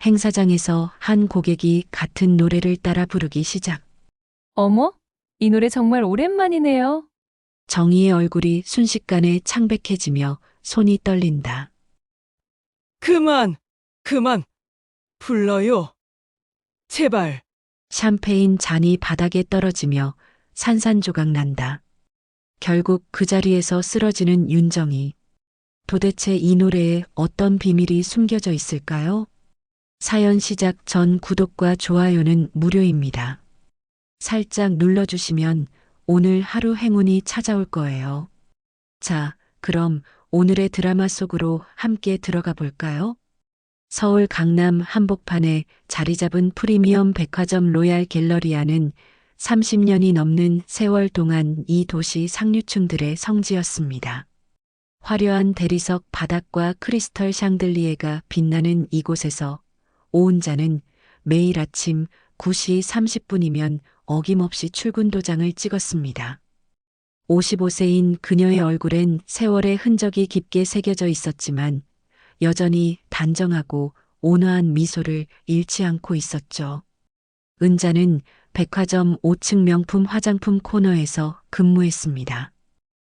행사장에서 한 고객이 같은 노래를 따라 부르기 시작. 어머, 이 노래 정말 오랜만이네요. 정희의 얼굴이 순식간에 창백해지며 손이 떨린다. 그만! 그만! 불러요! 제발! 샴페인 잔이 바닥에 떨어지며 산산조각 난다. 결국 그 자리에서 쓰러지는 윤정이. 도대체 이 노래에 어떤 비밀이 숨겨져 있을까요? 사연 시작 전 구독과 좋아요는 무료입니다. 살짝 눌러주시면 오늘 하루 행운이 찾아올 거예요. 자, 그럼 오늘의 드라마 속으로 함께 들어가 볼까요? 서울 강남 한복판에 자리 잡은 프리미엄 백화점 로얄 갤러리아는 30년이 넘는 세월 동안 이 도시 상류층들의 성지였습니다. 화려한 대리석 바닥과 크리스털 샹들리에가 빛나는 이곳에서 오은자는 매일 아침 9시 30분이면 어김없이 출근 도장을 찍었습니다. 55세인 그녀의 얼굴엔 세월의 흔적이 깊게 새겨져 있었지만 여전히 단정하고 온화한 미소를 잃지 않고 있었죠. 은자는 백화점 5층 명품 화장품 코너에서 근무했습니다.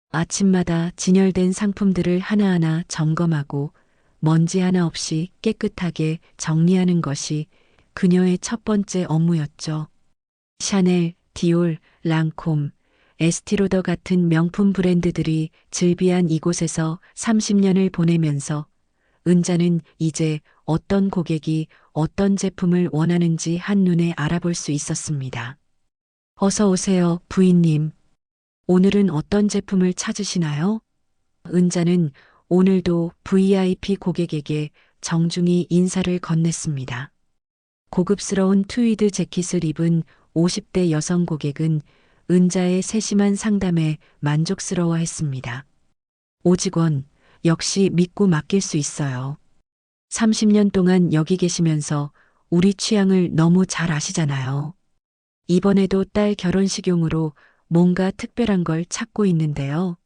아침마다 진열된 상품들을 하나하나 점검하고 먼지 하나 없이 깨끗하게 정리하는 것이 그녀의 첫 번째 업무였죠. 샤넬, 디올, 랑콤, 에스티로더 같은 명품 브랜드들이 즐비한 이곳에서 30년을 보내면서 은자는 이제 어떤 고객이 어떤 제품을 원하는지 한눈에 알아볼 수 있었습니다. 어서 오세요, 부인님. 오늘은 어떤 제품을 찾으시나요? 은자는 오늘도 VIP 고객에게 정중히 인사를 건넸습니다. 고급스러운 트위드 재킷을 입은 50대 여성 고객은 은자의 세심한 상담에 만족스러워했습니다. 오직원, 역시 믿고 맡길 수 있어요. 30년 동안 여기 계시면서 우리 취향을 너무 잘 아시잖아요. 이번에도 딸 결혼식용으로 뭔가 특별한 걸 찾고 있는데요.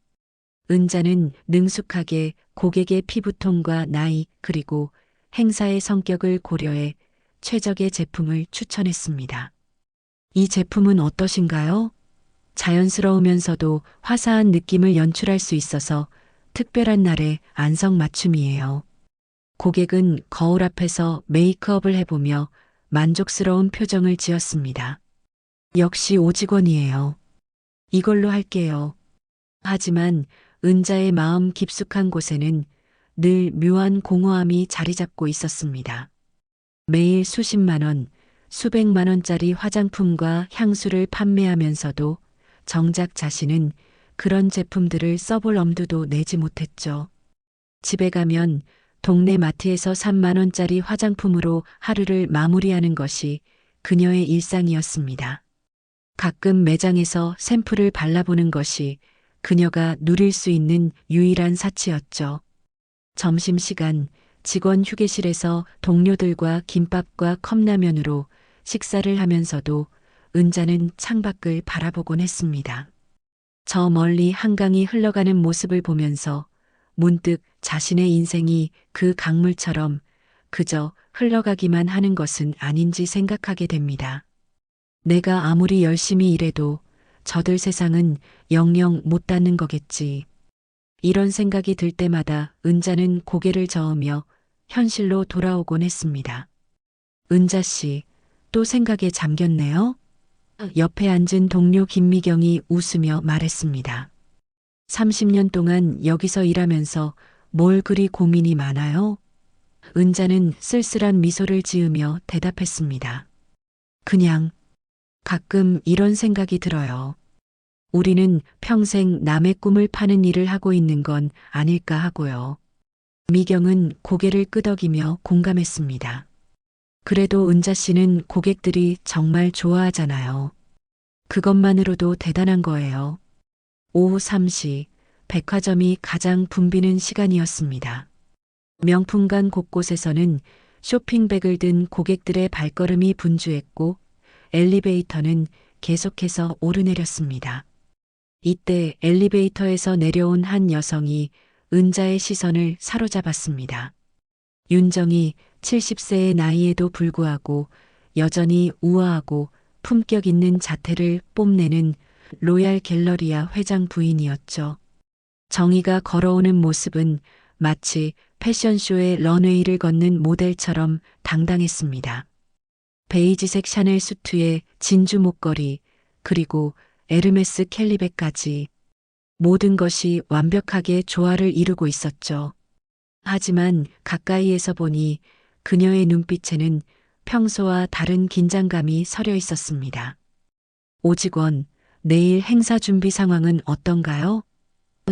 은자는 능숙하게 고객의 피부톤과 나이 그리고 행사의 성격을 고려해 최적의 제품을 추천했습니다. 이 제품은 어떠신가요? 자연스러우면서도 화사한 느낌을 연출할 수 있어서 특별한 날의 안성맞춤이에요. 고객은 거울 앞에서 메이크업을 해보며 만족스러운 표정을 지었습니다. 역시 오직원이에요. 이걸로 할게요. 하지만 은자의 마음 깊숙한 곳에는 늘 묘한 공허함이 자리 잡고 있었습니다. 매일 수십만 원, 수백만 원짜리 화장품과 향수를 판매하면서도 정작 자신은 그런 제품들을 써볼 엄두도 내지 못했죠. 집에 가면 동네 마트에서 3만 원짜리 화장품으로 하루를 마무리하는 것이 그녀의 일상이었습니다. 가끔 매장에서 샘플을 발라보는 것이 그녀가 누릴 수 있는 유일한 사치였죠. 점심시간 직원 휴게실에서 동료들과 김밥과 컵라면으로 식사를 하면서도 은자는 창밖을 바라보곤 했습니다. 저 멀리 한강이 흘러가는 모습을 보면서 문득 자신의 인생이 그 강물처럼 그저 흘러가기만 하는 것은 아닌지 생각하게 됩니다. 내가 아무리 열심히 일해도 저들 세상은 영영 못 닿는 거겠지. 이런 생각이 들 때마다 은자는 고개를 저으며 현실로 돌아오곤 했습니다. 은자 씨, 또 생각에 잠겼네요? 옆에 앉은 동료 김미경이 웃으며 말했습니다. 30년 동안 여기서 일하면서 뭘 그리 고민이 많아요? 은자는 쓸쓸한 미소를 지으며 대답했습니다. 그냥 가끔 이런 생각이 들어요. 우리는 평생 남의 꿈을 파는 일을 하고 있는 건 아닐까 하고요. 미경은 고개를 끄덕이며 공감했습니다. 그래도 은자 씨는 고객들이 정말 좋아하잖아요. 그것만으로도 대단한 거예요. 오후 3시 백화점이 가장 붐비는 시간이었습니다. 명품관 곳곳에서는 쇼핑백을 든 고객들의 발걸음이 분주했고 엘리베이터는 계속해서 오르내렸습니다. 이때 엘리베이터에서 내려온 한 여성이 은자의 시선을 사로잡았습니다. 윤정이 70세의 나이에도 불구하고 여전히 우아하고 품격 있는 자태를 뽐내는 로얄 갤러리아 회장 부인이었죠. 정희가 걸어오는 모습은 마치 패션쇼의 런웨이를 걷는 모델처럼 당당했습니다. 베이지색 샤넬 수트에 진주 목걸이, 그리고 에르메스 캘리백까지 모든 것이 완벽하게 조화를 이루고 있었죠. 하지만 가까이에서 보니 그녀의 눈빛에는 평소와 다른 긴장감이 서려 있었습니다. 오직원, 내일 행사 준비 상황은 어떤가요?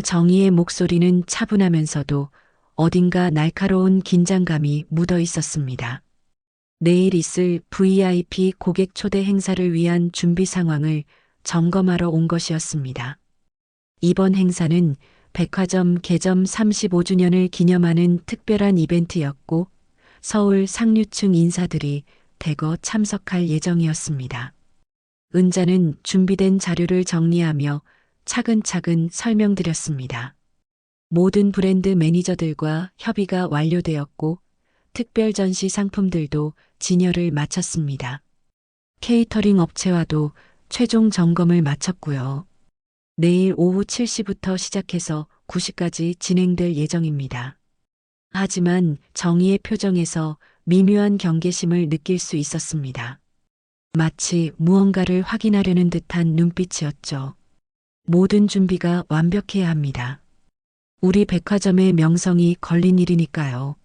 정희의 목소리는 차분하면서도 어딘가 날카로운 긴장감이 묻어 있었습니다. 내일 있을 VIP 고객 초대 행사를 위한 준비 상황을 점검하러 온 것이었습니다. 이번 행사는 백화점 개점 35주년을 기념하는 특별한 이벤트였고 서울 상류층 인사들이 대거 참석할 예정이었습니다. 은자는 준비된 자료를 정리하며 차근차근 설명드렸습니다. 모든 브랜드 매니저들과 협의가 완료되었고 특별 전시 상품들도 진열을 마쳤습니다. 케이터링 업체와도 최종 점검을 마쳤고요. 내일 오후 7시부터 시작해서 9시까지 진행될 예정입니다. 하지만 정희의 표정에서 미묘한 경계심을 느낄 수 있었습니다. 마치 무언가를 확인하려는 듯한 눈빛이었죠. 모든 준비가 완벽해야 합니다. 우리 백화점의 명성이 걸린 일이니까요.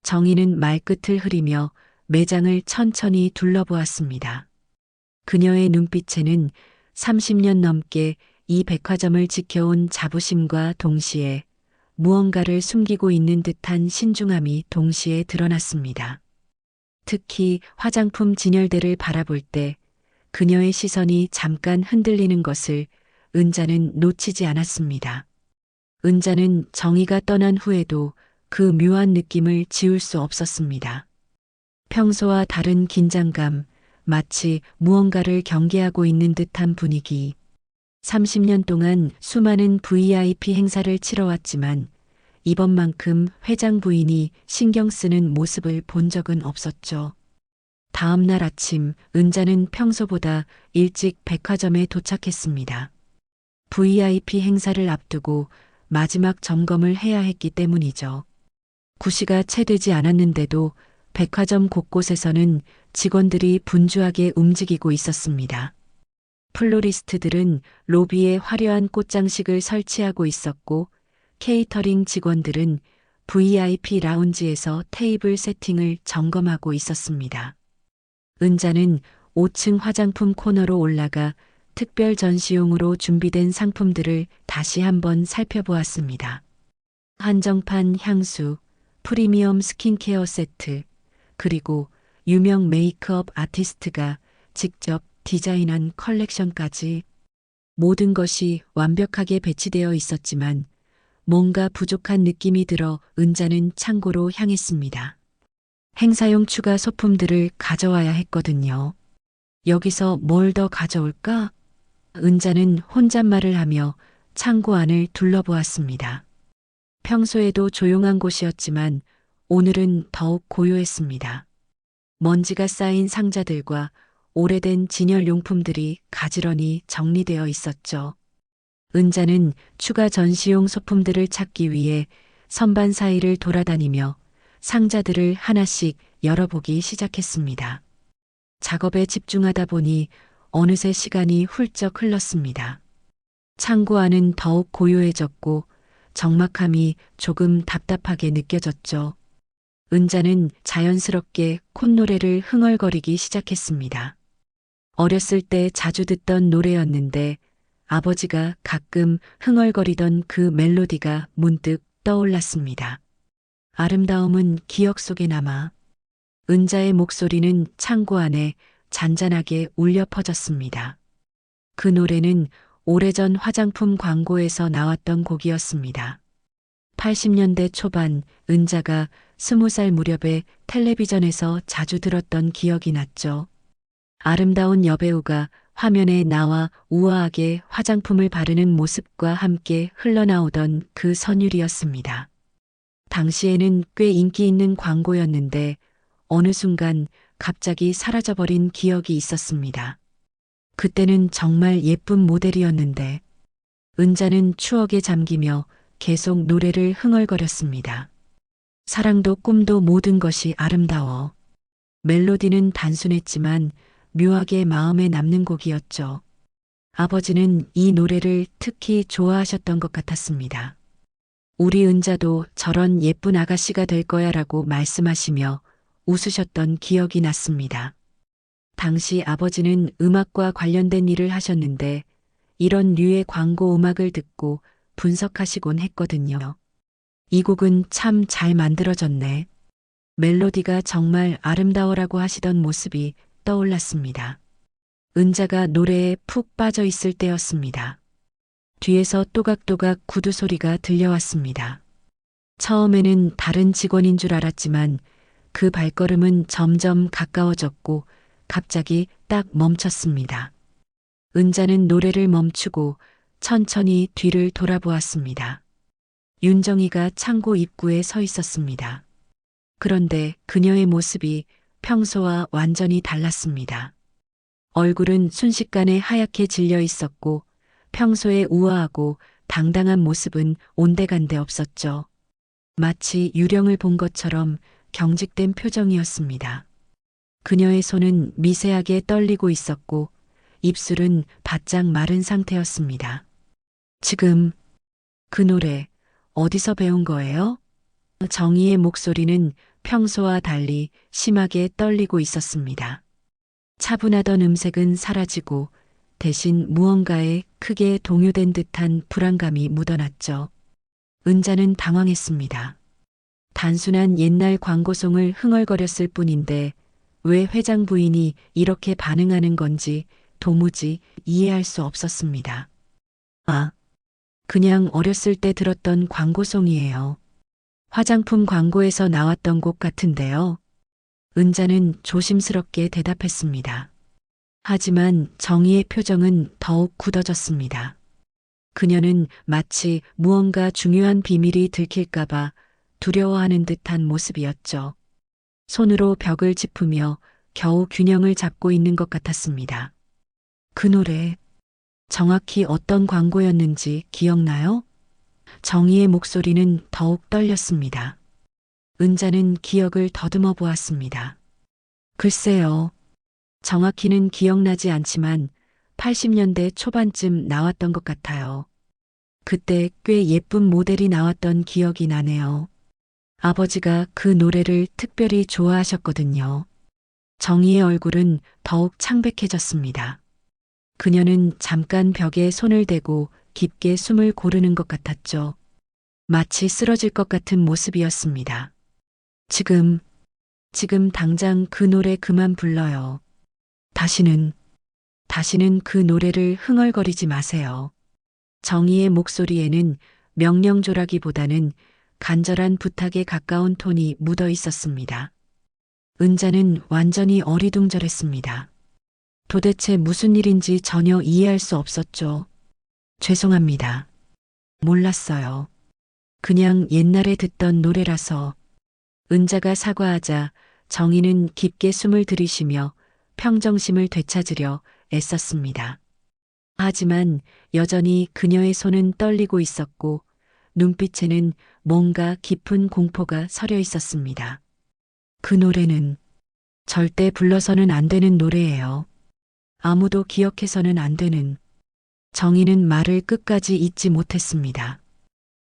정희는 말끝을 흐리며 매장을 천천히 둘러보았습니다. 그녀의 눈빛에는 30년 넘게 이 백화점을 지켜온 자부심과 동시에 무언가를 숨기고 있는 듯한 신중함이 동시에 드러났습니다. 특히 화장품 진열대를 바라볼 때 그녀의 시선이 잠깐 흔들리는 것을 은자는 놓치지 않았습니다. 은자는 정희가 떠난 후에도 그 묘한 느낌을 지울 수 없었습니다. 평소와 다른 긴장감, 마치 무언가를 경계하고 있는 듯한 분위기. 30년 동안 수많은 VIP 행사를 치러왔지만 이번만큼 회장 부인이 신경 쓰는 모습을 본 적은 없었죠. 다음 날 아침 은자는 평소보다 일찍 백화점에 도착했습니다. VIP 행사를 앞두고 마지막 점검을 해야 했기 때문이죠. 9시가 채 되지 않았는데도 백화점 곳곳에서는 직원들이 분주하게 움직이고 있었습니다. 플로리스트들은 로비에 화려한 꽃장식을 설치하고 있었고 케이터링 직원들은 VIP 라운지에서 테이블 세팅을 점검하고 있었습니다. 은자는 5층 화장품 코너로 올라가 특별 전시용으로 준비된 상품들을 다시 한번 살펴보았습니다. 한정판 향수, 프리미엄 스킨케어 세트, 그리고 유명 메이크업 아티스트가 직접 디자인한 컬렉션까지 모든 것이 완벽하게 배치되어 있었지만 뭔가 부족한 느낌이 들어 은자는 창고로 향했습니다. 행사용 추가 소품들을 가져와야 했거든요. 여기서 뭘 더 가져올까? 은자는 혼잣말을 하며 창고 안을 둘러보았습니다. 평소에도 조용한 곳이었지만 오늘은 더욱 고요했습니다. 먼지가 쌓인 상자들과 오래된 진열용품들이 가지런히 정리되어 있었죠. 은자는 추가 전시용 소품들을 찾기 위해 선반 사이를 돌아다니며 상자들을 하나씩 열어보기 시작했습니다. 작업에 집중하다 보니 어느새 시간이 훌쩍 흘렀습니다. 창고 안은 더욱 고요해졌고 적막함이 조금 답답하게 느껴졌죠. 은자는 자연스럽게 콧노래를 흥얼거리기 시작했습니다. 어렸을 때 자주 듣던 노래였는데 아버지가 가끔 흥얼거리던 그 멜로디가 문득 떠올랐습니다. 아름다움은 기억 속에 남아. 은자의 목소리는 창고 안에 잔잔하게 울려 퍼졌습니다. 그 노래는 오래전 화장품 광고에서 나왔던 곡이었습니다. 80년대 초반 은자가 20살 무렵에 텔레비전에서 자주 들었던 기억이 났죠. 아름다운 여배우가 화면에 나와 우아하게 화장품을 바르는 모습과 함께 흘러나오던 그 선율이었습니다. 당시에는 꽤 인기 있는 광고였는데 어느 순간 갑자기 사라져버린 기억이 있었습니다. 그때는 정말 예쁜 모델이었는데 은자는 추억에 잠기며 계속 노래를 흥얼거렸습니다. 사랑도 꿈도 모든 것이 아름다워. 멜로디는 단순했지만 묘하게 마음에 남는 곡이었죠. 아버지는 이 노래를 특히 좋아하셨던 것 같았습니다. 우리 은자도 저런 예쁜 아가씨가 될 거야 라고 말씀하시며 웃으셨던 기억이 났습니다. 당시 아버지는 음악과 관련된 일을 하셨는데 이런 류의 광고 음악을 듣고 분석하시곤 했거든요. 이 곡은 참 잘 만들어졌네. 멜로디가 정말 아름다워라고 하시던 모습이 떠올랐습니다. 은자가 노래에 푹 빠져 있을 때였습니다. 뒤에서 또각또각 구두 소리가 들려왔습니다. 처음에는 다른 직원인 줄 알았지만 그 발걸음은 점점 가까워졌고 갑자기 딱 멈췄습니다. 은자는 노래를 멈추고 천천히 뒤를 돌아보았습니다. 윤정이가 창고 입구에 서 있었습니다. 그런데 그녀의 모습이 평소와 완전히 달랐습니다. 얼굴은 순식간에 하얗게 질려 있었고 평소에 우아하고 당당한 모습은 온데간데 없었죠. 마치 유령을 본 것처럼 경직된 표정이었습니다. 그녀의 손은 미세하게 떨리고 있었고 입술은 바짝 마른 상태였습니다. 지금 그 노래 어디서 배운 거예요? 정희의 목소리는 평소와 달리 심하게 떨리고 있었습니다. 차분하던 음색은 사라지고 대신 무언가에 크게 동요된 듯한 불안감이 묻어났죠. 은자는 당황했습니다. 단순한 옛날 광고송을 흥얼거렸을 뿐인데 왜 회장 부인이 이렇게 반응하는 건지 도무지 이해할 수 없었습니다. 아, 그냥 어렸을 때 들었던 광고송이에요. 화장품 광고에서 나왔던 곡 같은데요. 은자는 조심스럽게 대답했습니다. 하지만 정희의 표정은 더욱 굳어졌습니다. 그녀는 마치 무언가 중요한 비밀이 들킬까봐 두려워하는 듯한 모습이었죠. 손으로 벽을 짚으며 겨우 균형을 잡고 있는 것 같았습니다. 그 노래, 정확히 어떤 광고였는지 기억나요? 정희의 목소리는 더욱 떨렸습니다. 은자는 기억을 더듬어 보았습니다. 글쎄요. 정확히는 기억나지 않지만 80년대 초반쯤 나왔던 것 같아요. 그때 꽤 예쁜 모델이 나왔던 기억이 나네요. 아버지가 그 노래를 특별히 좋아하셨거든요. 정희의 얼굴은 더욱 창백해졌습니다. 그녀는 잠깐 벽에 손을 대고 깊게 숨을 고르는 것 같았죠. 마치 쓰러질 것 같은 모습이었습니다. 지금 당장 그 노래 그만 불러요. 다시는 그 노래를 흥얼거리지 마세요. 정희의 목소리에는 명령조라기보다는 간절한 부탁에 가까운 톤이 묻어 있었습니다. 은자는 완전히 어리둥절했습니다. 도대체 무슨 일인지 전혀 이해할 수 없었죠. 죄송합니다. 몰랐어요. 그냥 옛날에 듣던 노래라서. 은자가 사과하자 정희는 깊게 숨을 들이쉬며 평정심을 되찾으려 애썼습니다. 하지만 여전히 그녀의 손은 떨리고 있었고 눈빛에는 뭔가 깊은 공포가 서려 있었습니다. 그 노래는 절대 불러서는 안 되는 노래예요. 아무도 기억해서는 안 되는. 정희는 말을 끝까지 잇지 못했습니다.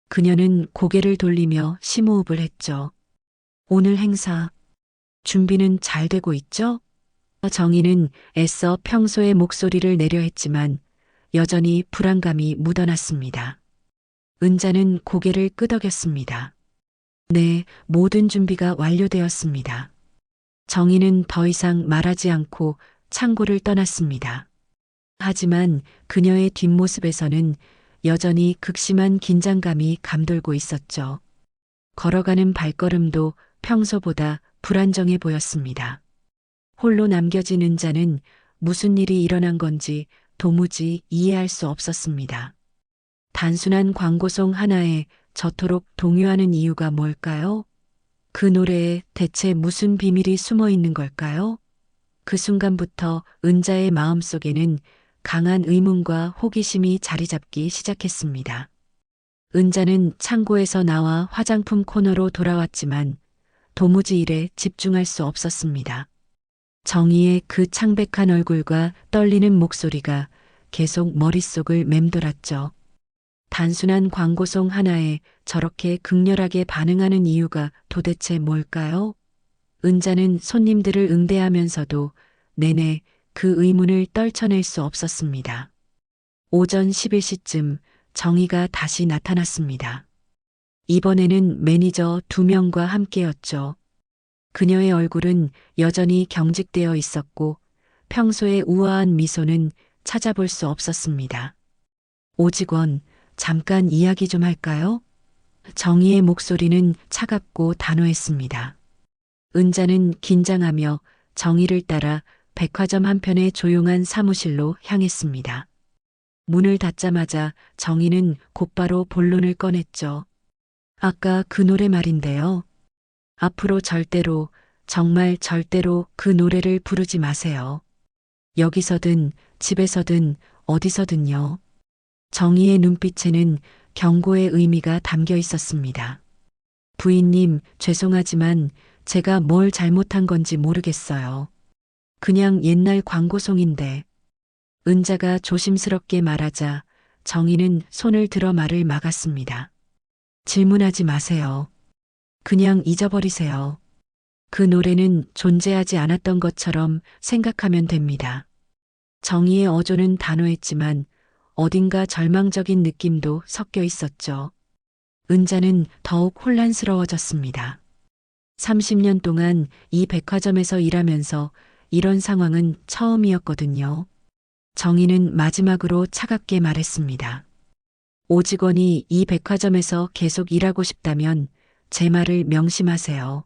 그녀는 고개를 돌리며 심호흡을 했죠. 오늘 행사 준비는 잘 되고 있죠? 정희는 애써 평소의 목소리를 내려 했지만 여전히 불안감이 묻어났습니다. 은자는 고개를 끄덕였습니다. 네, 모든 준비가 완료되었습니다. 정희는 더 이상 말하지 않고 창고를 떠났습니다. 하지만 그녀의 뒷모습에서는 여전히 극심한 긴장감이 감돌고 있었죠. 걸어가는 발걸음도 평소보다 불안정해 보였습니다. 홀로 남겨진 은자는 무슨 일이 일어난 건지 도무지 이해할 수 없었습니다. 단순한 광고송 하나에 저토록 동요하는 이유가 뭘까요? 그 노래에 대체 무슨 비밀이 숨어 있는 걸까요? 그 순간부터 은자의 마음속에는 강한 의문과 호기심이 자리 잡기 시작했습니다. 은자는 창고에서 나와 화장품 코너로 돌아왔지만 도무지 일에 집중할 수 없었습니다. 정희의 그 창백한 얼굴과 떨리는 목소리가 계속 머릿속을 맴돌았죠. 단순한 광고송 하나에 저렇게 극렬하게 반응하는 이유가 도대체 뭘까요? 은자는 손님들을 응대하면서도 내내 그 의문을 떨쳐낼 수 없었습니다. 오전 11시쯤 정희가 다시 나타났습니다. 이번에는 매니저 2명과 함께였죠. 그녀의 얼굴은 여전히 경직되어 있었고 평소의 우아한 미소는 찾아볼 수 없었습니다. 오 직원, 잠깐 이야기 좀 할까요? 정희의 목소리는 차갑고 단호했습니다. 은자는 긴장하며 정희를 따라 백화점 한편의 조용한 사무실로 향했습니다. 문을 닫자마자 정희는 곧바로 본론을 꺼냈죠. 아까 그 노래 말인데요. 앞으로 절대로, 정말 절대로 그 노래를 부르지 마세요. 여기서든 집에서든 어디서든요. 정희의 눈빛에는 경고의 의미가 담겨 있었습니다. 부인님, 죄송하지만 제가 뭘 잘못한 건지 모르겠어요. 그냥 옛날 광고송인데. 은자가 조심스럽게 말하자 정희는 손을 들어 말을 막았습니다. 질문하지 마세요. 그냥 잊어버리세요. 그 노래는 존재하지 않았던 것처럼 생각하면 됩니다. 정희의 어조는 단호했지만 어딘가 절망적인 느낌도 섞여 있었죠. 은자는 더욱 혼란스러워졌습니다. 30년 동안 이 백화점에서 일하면서 이런 상황은 처음이었거든요. 정희는 마지막으로 차갑게 말했습니다. 오 직원이 이 백화점에서 계속 일하고 싶다면 제 말을 명심하세요.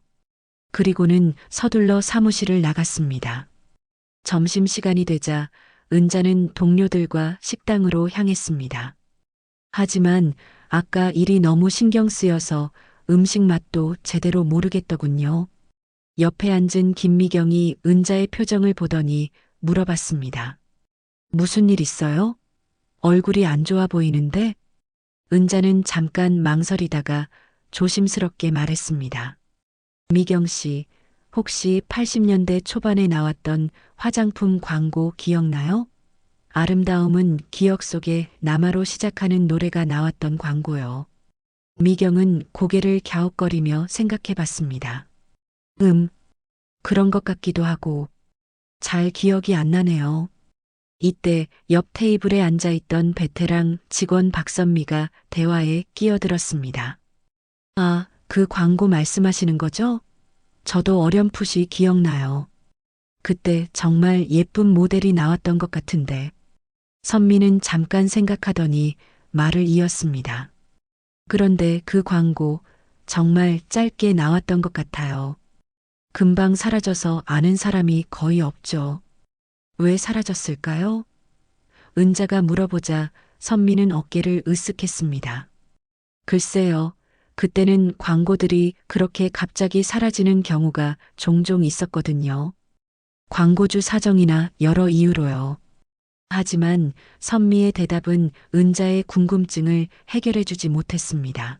그리고는 서둘러 사무실을 나갔습니다. 점심시간이 되자 은자는 동료들과 식당으로 향했습니다. 하지만 아까 일이 너무 신경 쓰여서 음식 맛도 제대로 모르겠더군요. 옆에 앉은 김미경이 은자의 표정을 보더니 물어봤습니다. 무슨 일 있어요? 얼굴이 안 좋아 보이는데? 은자는 잠깐 망설이다가 조심스럽게 말했습니다. 미경 씨, 혹시 80년대 초반에 나왔던 화장품 광고 기억나요? 아름다움은 기억 속에 남아로 시작하는 노래가 나왔던 광고요. 미경은 고개를 갸웃거리며 생각해 봤습니다. 그런 것 같기도 하고 잘 기억이 안 나네요. 이때 옆 테이블에 앉아있던 베테랑 직원 박선미가 대화에 끼어들었습니다. 아, 그 광고 말씀하시는 거죠? 저도 어렴풋이 기억나요. 그때 정말 예쁜 모델이 나왔던 것 같은데. 선미는 잠깐 생각하더니 말을 이었습니다. 그런데 그 광고 정말 짧게 나왔던 것 같아요. 금방 사라져서 아는 사람이 거의 없죠. 왜 사라졌을까요? 은자가 물어보자 선미는 어깨를 으쓱했습니다. 글쎄요. 그때는 광고들이 그렇게 갑자기 사라지는 경우가 종종 있었거든요. 광고주 사정이나 여러 이유로요. 하지만 선미의 대답은 은자의 궁금증을 해결해주지 못했습니다.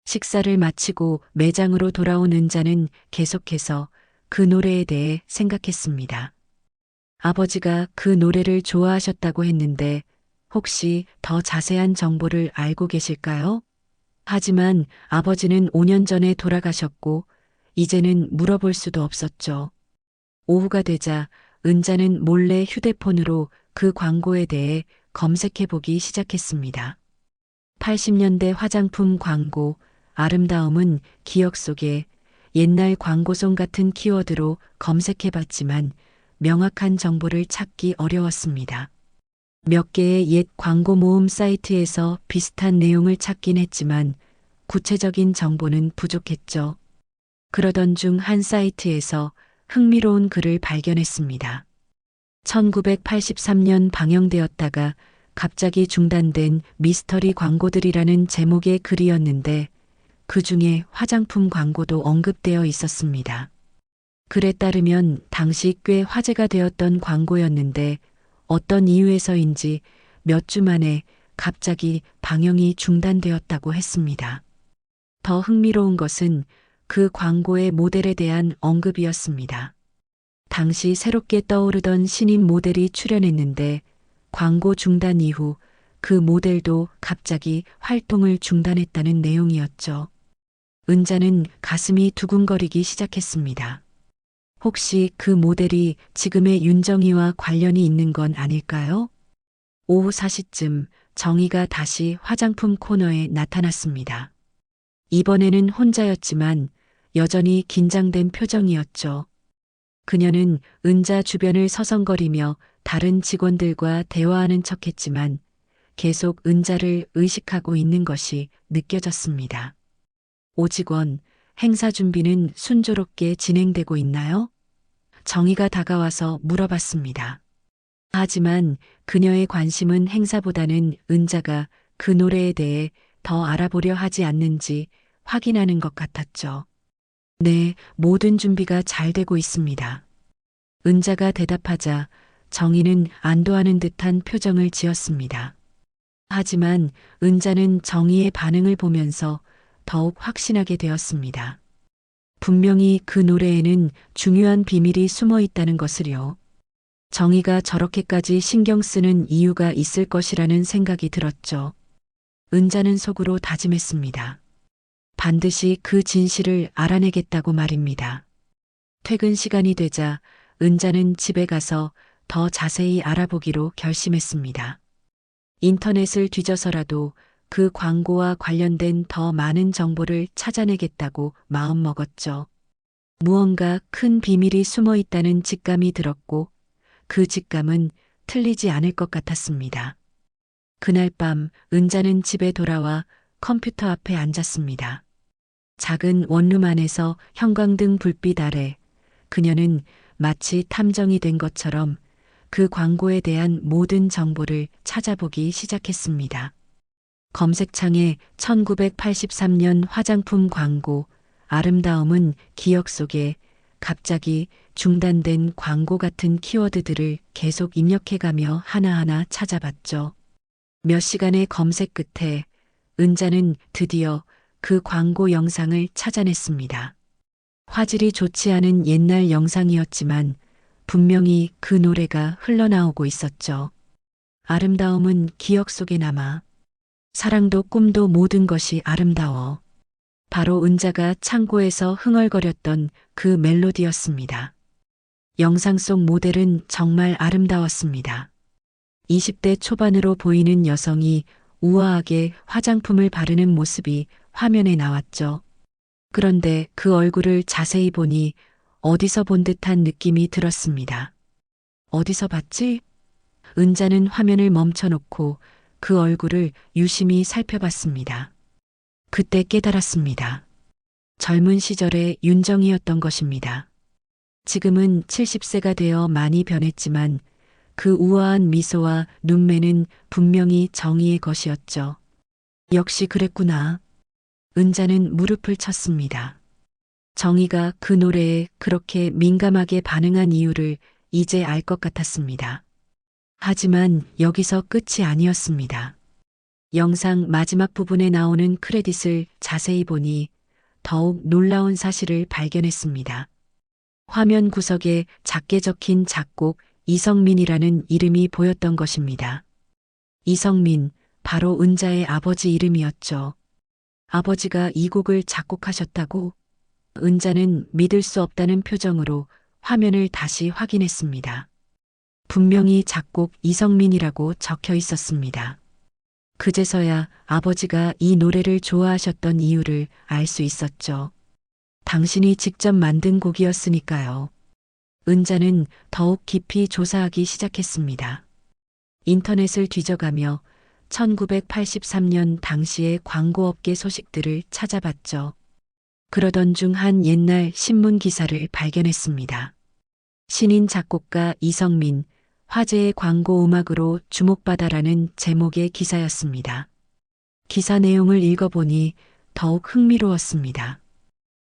식사를 마치고 매장으로 돌아온 은자는 계속해서 그 노래에 대해 생각했습니다. 아버지가 그 노래를 좋아하셨다고 했는데 혹시 더 자세한 정보를 알고 계실까요? 하지만 아버지는 5년 전에 돌아가셨고 이제는 물어볼 수도 없었죠. 오후가 되자 은자는 몰래 휴대폰으로 그 광고에 대해 검색해 보기 시작했습니다. 80년대 화장품 광고, 아름다움은 기억 속에 옛날 광고송 같은 키워드로 검색해 봤지만 명확한 정보를 찾기 어려웠습니다. 몇 개의 옛 광고 모음 사이트에서 비슷한 내용을 찾긴 했지만 구체적인 정보는 부족했죠. 그러던 중 한 사이트에서 흥미로운 글을 발견했습니다. 1983년 방영되었다가 갑자기 중단된 미스터리 광고들이라는 제목의 글이었는데 그 중에 화장품 광고도 언급되어 있었습니다. 글에 따르면 당시 꽤 화제가 되었던 광고였는데 어떤 이유에서인지 몇 주 만에 갑자기 방영이 중단되었다고 했습니다. 더 흥미로운 것은 그 광고의 모델에 대한 언급이었습니다. 당시 새롭게 떠오르던 신인 모델이 출연했는데 광고 중단 이후 그 모델도 갑자기 활동을 중단했다는 내용이었죠. 은자는 가슴이 두근거리기 시작했습니다. 혹시 그 모델이 지금의 윤정이와 관련이 있는 건 아닐까요? 오후 4시쯤 정희가 다시 화장품 코너에 나타났습니다. 이번에는 혼자였지만 여전히 긴장된 표정이었죠. 그녀는 은자 주변을 서성거리며 다른 직원들과 대화하는 척했지만 계속 은자를 의식하고 있는 것이 느껴졌습니다. 오 직원, 행사 준비는 순조롭게 진행되고 있나요? 정희가 다가와서 물어봤습니다. 하지만 그녀의 관심은 행사보다는 은자가 그 노래에 대해 더 알아보려 하지 않는지 확인하는 것 같았죠. 네, 모든 준비가 잘 되고 있습니다. 은자가 대답하자 정희는 안도하는 듯한 표정을 지었습니다. 하지만 은자는 정희의 반응을 보면서 더욱 확신하게 되었습니다. 분명히 그 노래에는 중요한 비밀이 숨어 있다는 것을요. 정희가 저렇게까지 신경 쓰는 이유가 있을 것이라는 생각이 들었죠. 은자는 속으로 다짐했습니다. 반드시 그 진실을 알아내겠다고 말입니다. 퇴근 시간이 되자 은자는 집에 가서 더 자세히 알아보기로 결심했습니다. 인터넷을 뒤져서라도 그 광고와 관련된 더 많은 정보를 찾아내겠다고 마음먹었죠. 무언가 큰 비밀이 숨어 있다는 직감이 들었고 그 직감은 틀리지 않을 것 같았습니다. 그날 밤 은자는 집에 돌아와 컴퓨터 앞에 앉았습니다. 작은 원룸 안에서 형광등 불빛 아래 그녀는 마치 탐정이 된 것처럼 그 광고에 대한 모든 정보를 찾아보기 시작했습니다. 검색창에 1983년 화장품 광고, 아름다움은 기억 속에 갑자기 중단된 광고 같은 키워드들을 계속 입력해가며 하나하나 찾아봤죠. 몇 시간의 검색 끝에 은자는 드디어 그 광고 영상을 찾아냈습니다. 화질이 좋지 않은 옛날 영상이었지만 분명히 그 노래가 흘러나오고 있었죠. 아름다움은 기억 속에 남아. 사랑도 꿈도 모든 것이 아름다워. 바로 은자가 창고에서 흥얼거렸던 그 멜로디였습니다. 영상 속 모델은 정말 아름다웠습니다. 20대 초반으로 보이는 여성이 우아하게 화장품을 바르는 모습이 화면에 나왔죠. 그런데 그 얼굴을 자세히 보니 어디서 본 듯한 느낌이 들었습니다. 어디서 봤지? 은자는 화면을 멈춰놓고 그 얼굴을 유심히 살펴봤습니다. 그때 깨달았습니다. 젊은 시절의 윤정이었던 것입니다. 지금은 70세가 되어 많이 변했지만 그 우아한 미소와 눈매는 분명히 정희의 것이었죠. 역시 그랬구나. 은자는 무릎을 쳤습니다. 정희가 그 노래에 그렇게 민감하게 반응한 이유를 이제 알 것 같았습니다. 하지만 여기서 끝이 아니었습니다. 영상 마지막 부분에 나오는 크레딧을 자세히 보니 더욱 놀라운 사실을 발견했습니다. 화면 구석에 작게 적힌 작곡 이성민이라는 이름이 보였던 것입니다. 이성민, 바로 은자의 아버지 이름이었죠. 아버지가 이 곡을 작곡하셨다고? 은자는 믿을 수 없다는 표정으로 화면을 다시 확인했습니다. 분명히 작곡 이성민이라고 적혀 있었습니다. 그제서야 아버지가 이 노래를 좋아하셨던 이유를 알 수 있었죠. 당신이 직접 만든 곡이었으니까요. 은자는 더욱 깊이 조사하기 시작했습니다. 인터넷을 뒤져가며 1983년 당시의 광고업계 소식들을 찾아봤죠. 그러던 중 한 옛날 신문 기사를 발견했습니다. 신인 작곡가 이성민, 화제의 광고 음악으로 주목받아라는 제목의 기사였습니다. 기사 내용을 읽어보니 더욱 흥미로웠습니다.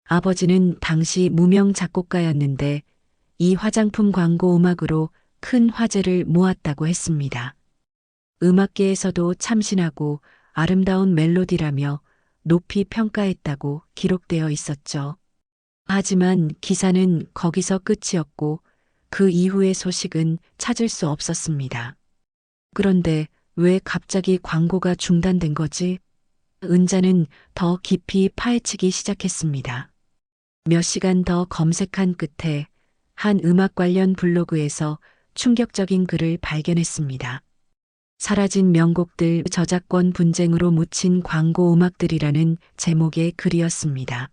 아버지는 당시 무명 작곡가였는데 이 화장품 광고 음악으로 큰 화제를 모았다고 했습니다. 음악계에서도 참신하고 아름다운 멜로디라며 높이 평가했다고 기록되어 있었죠. 하지만 기사는 거기서 끝이었고 그 이후의 소식은 찾을 수 없었습니다. 그런데 왜 갑자기 광고가 중단된 거지? 은자는 더 깊이 파헤치기 시작했습니다. 몇 시간 더 검색한 끝에 한 음악 관련 블로그에서 충격적인 글을 발견했습니다. 사라진 명곡들 저작권 분쟁으로 묻힌 광고 음악들이라는 제목의 글이었습니다.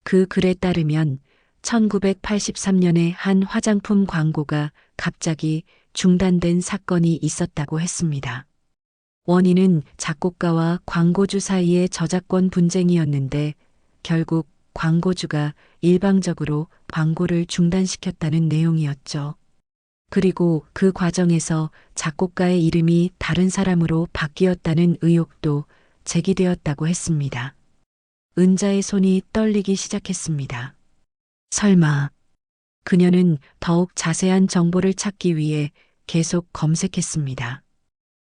그 글에 따르면 1983년에 한 화장품 광고가 갑자기 중단된 사건이 있었다고 했습니다. 원인은 작곡가와 광고주 사이의 저작권 분쟁이었는데 결국 광고주가 일방적으로 광고를 중단시켰다는 내용이었죠. 그리고 그 과정에서 작곡가의 이름이 다른 사람으로 바뀌었다는 의혹도 제기되었다고 했습니다. 은자의 손이 떨리기 시작했습니다. 설마. 그녀는 더욱 자세한 정보를 찾기 위해 계속 검색했습니다.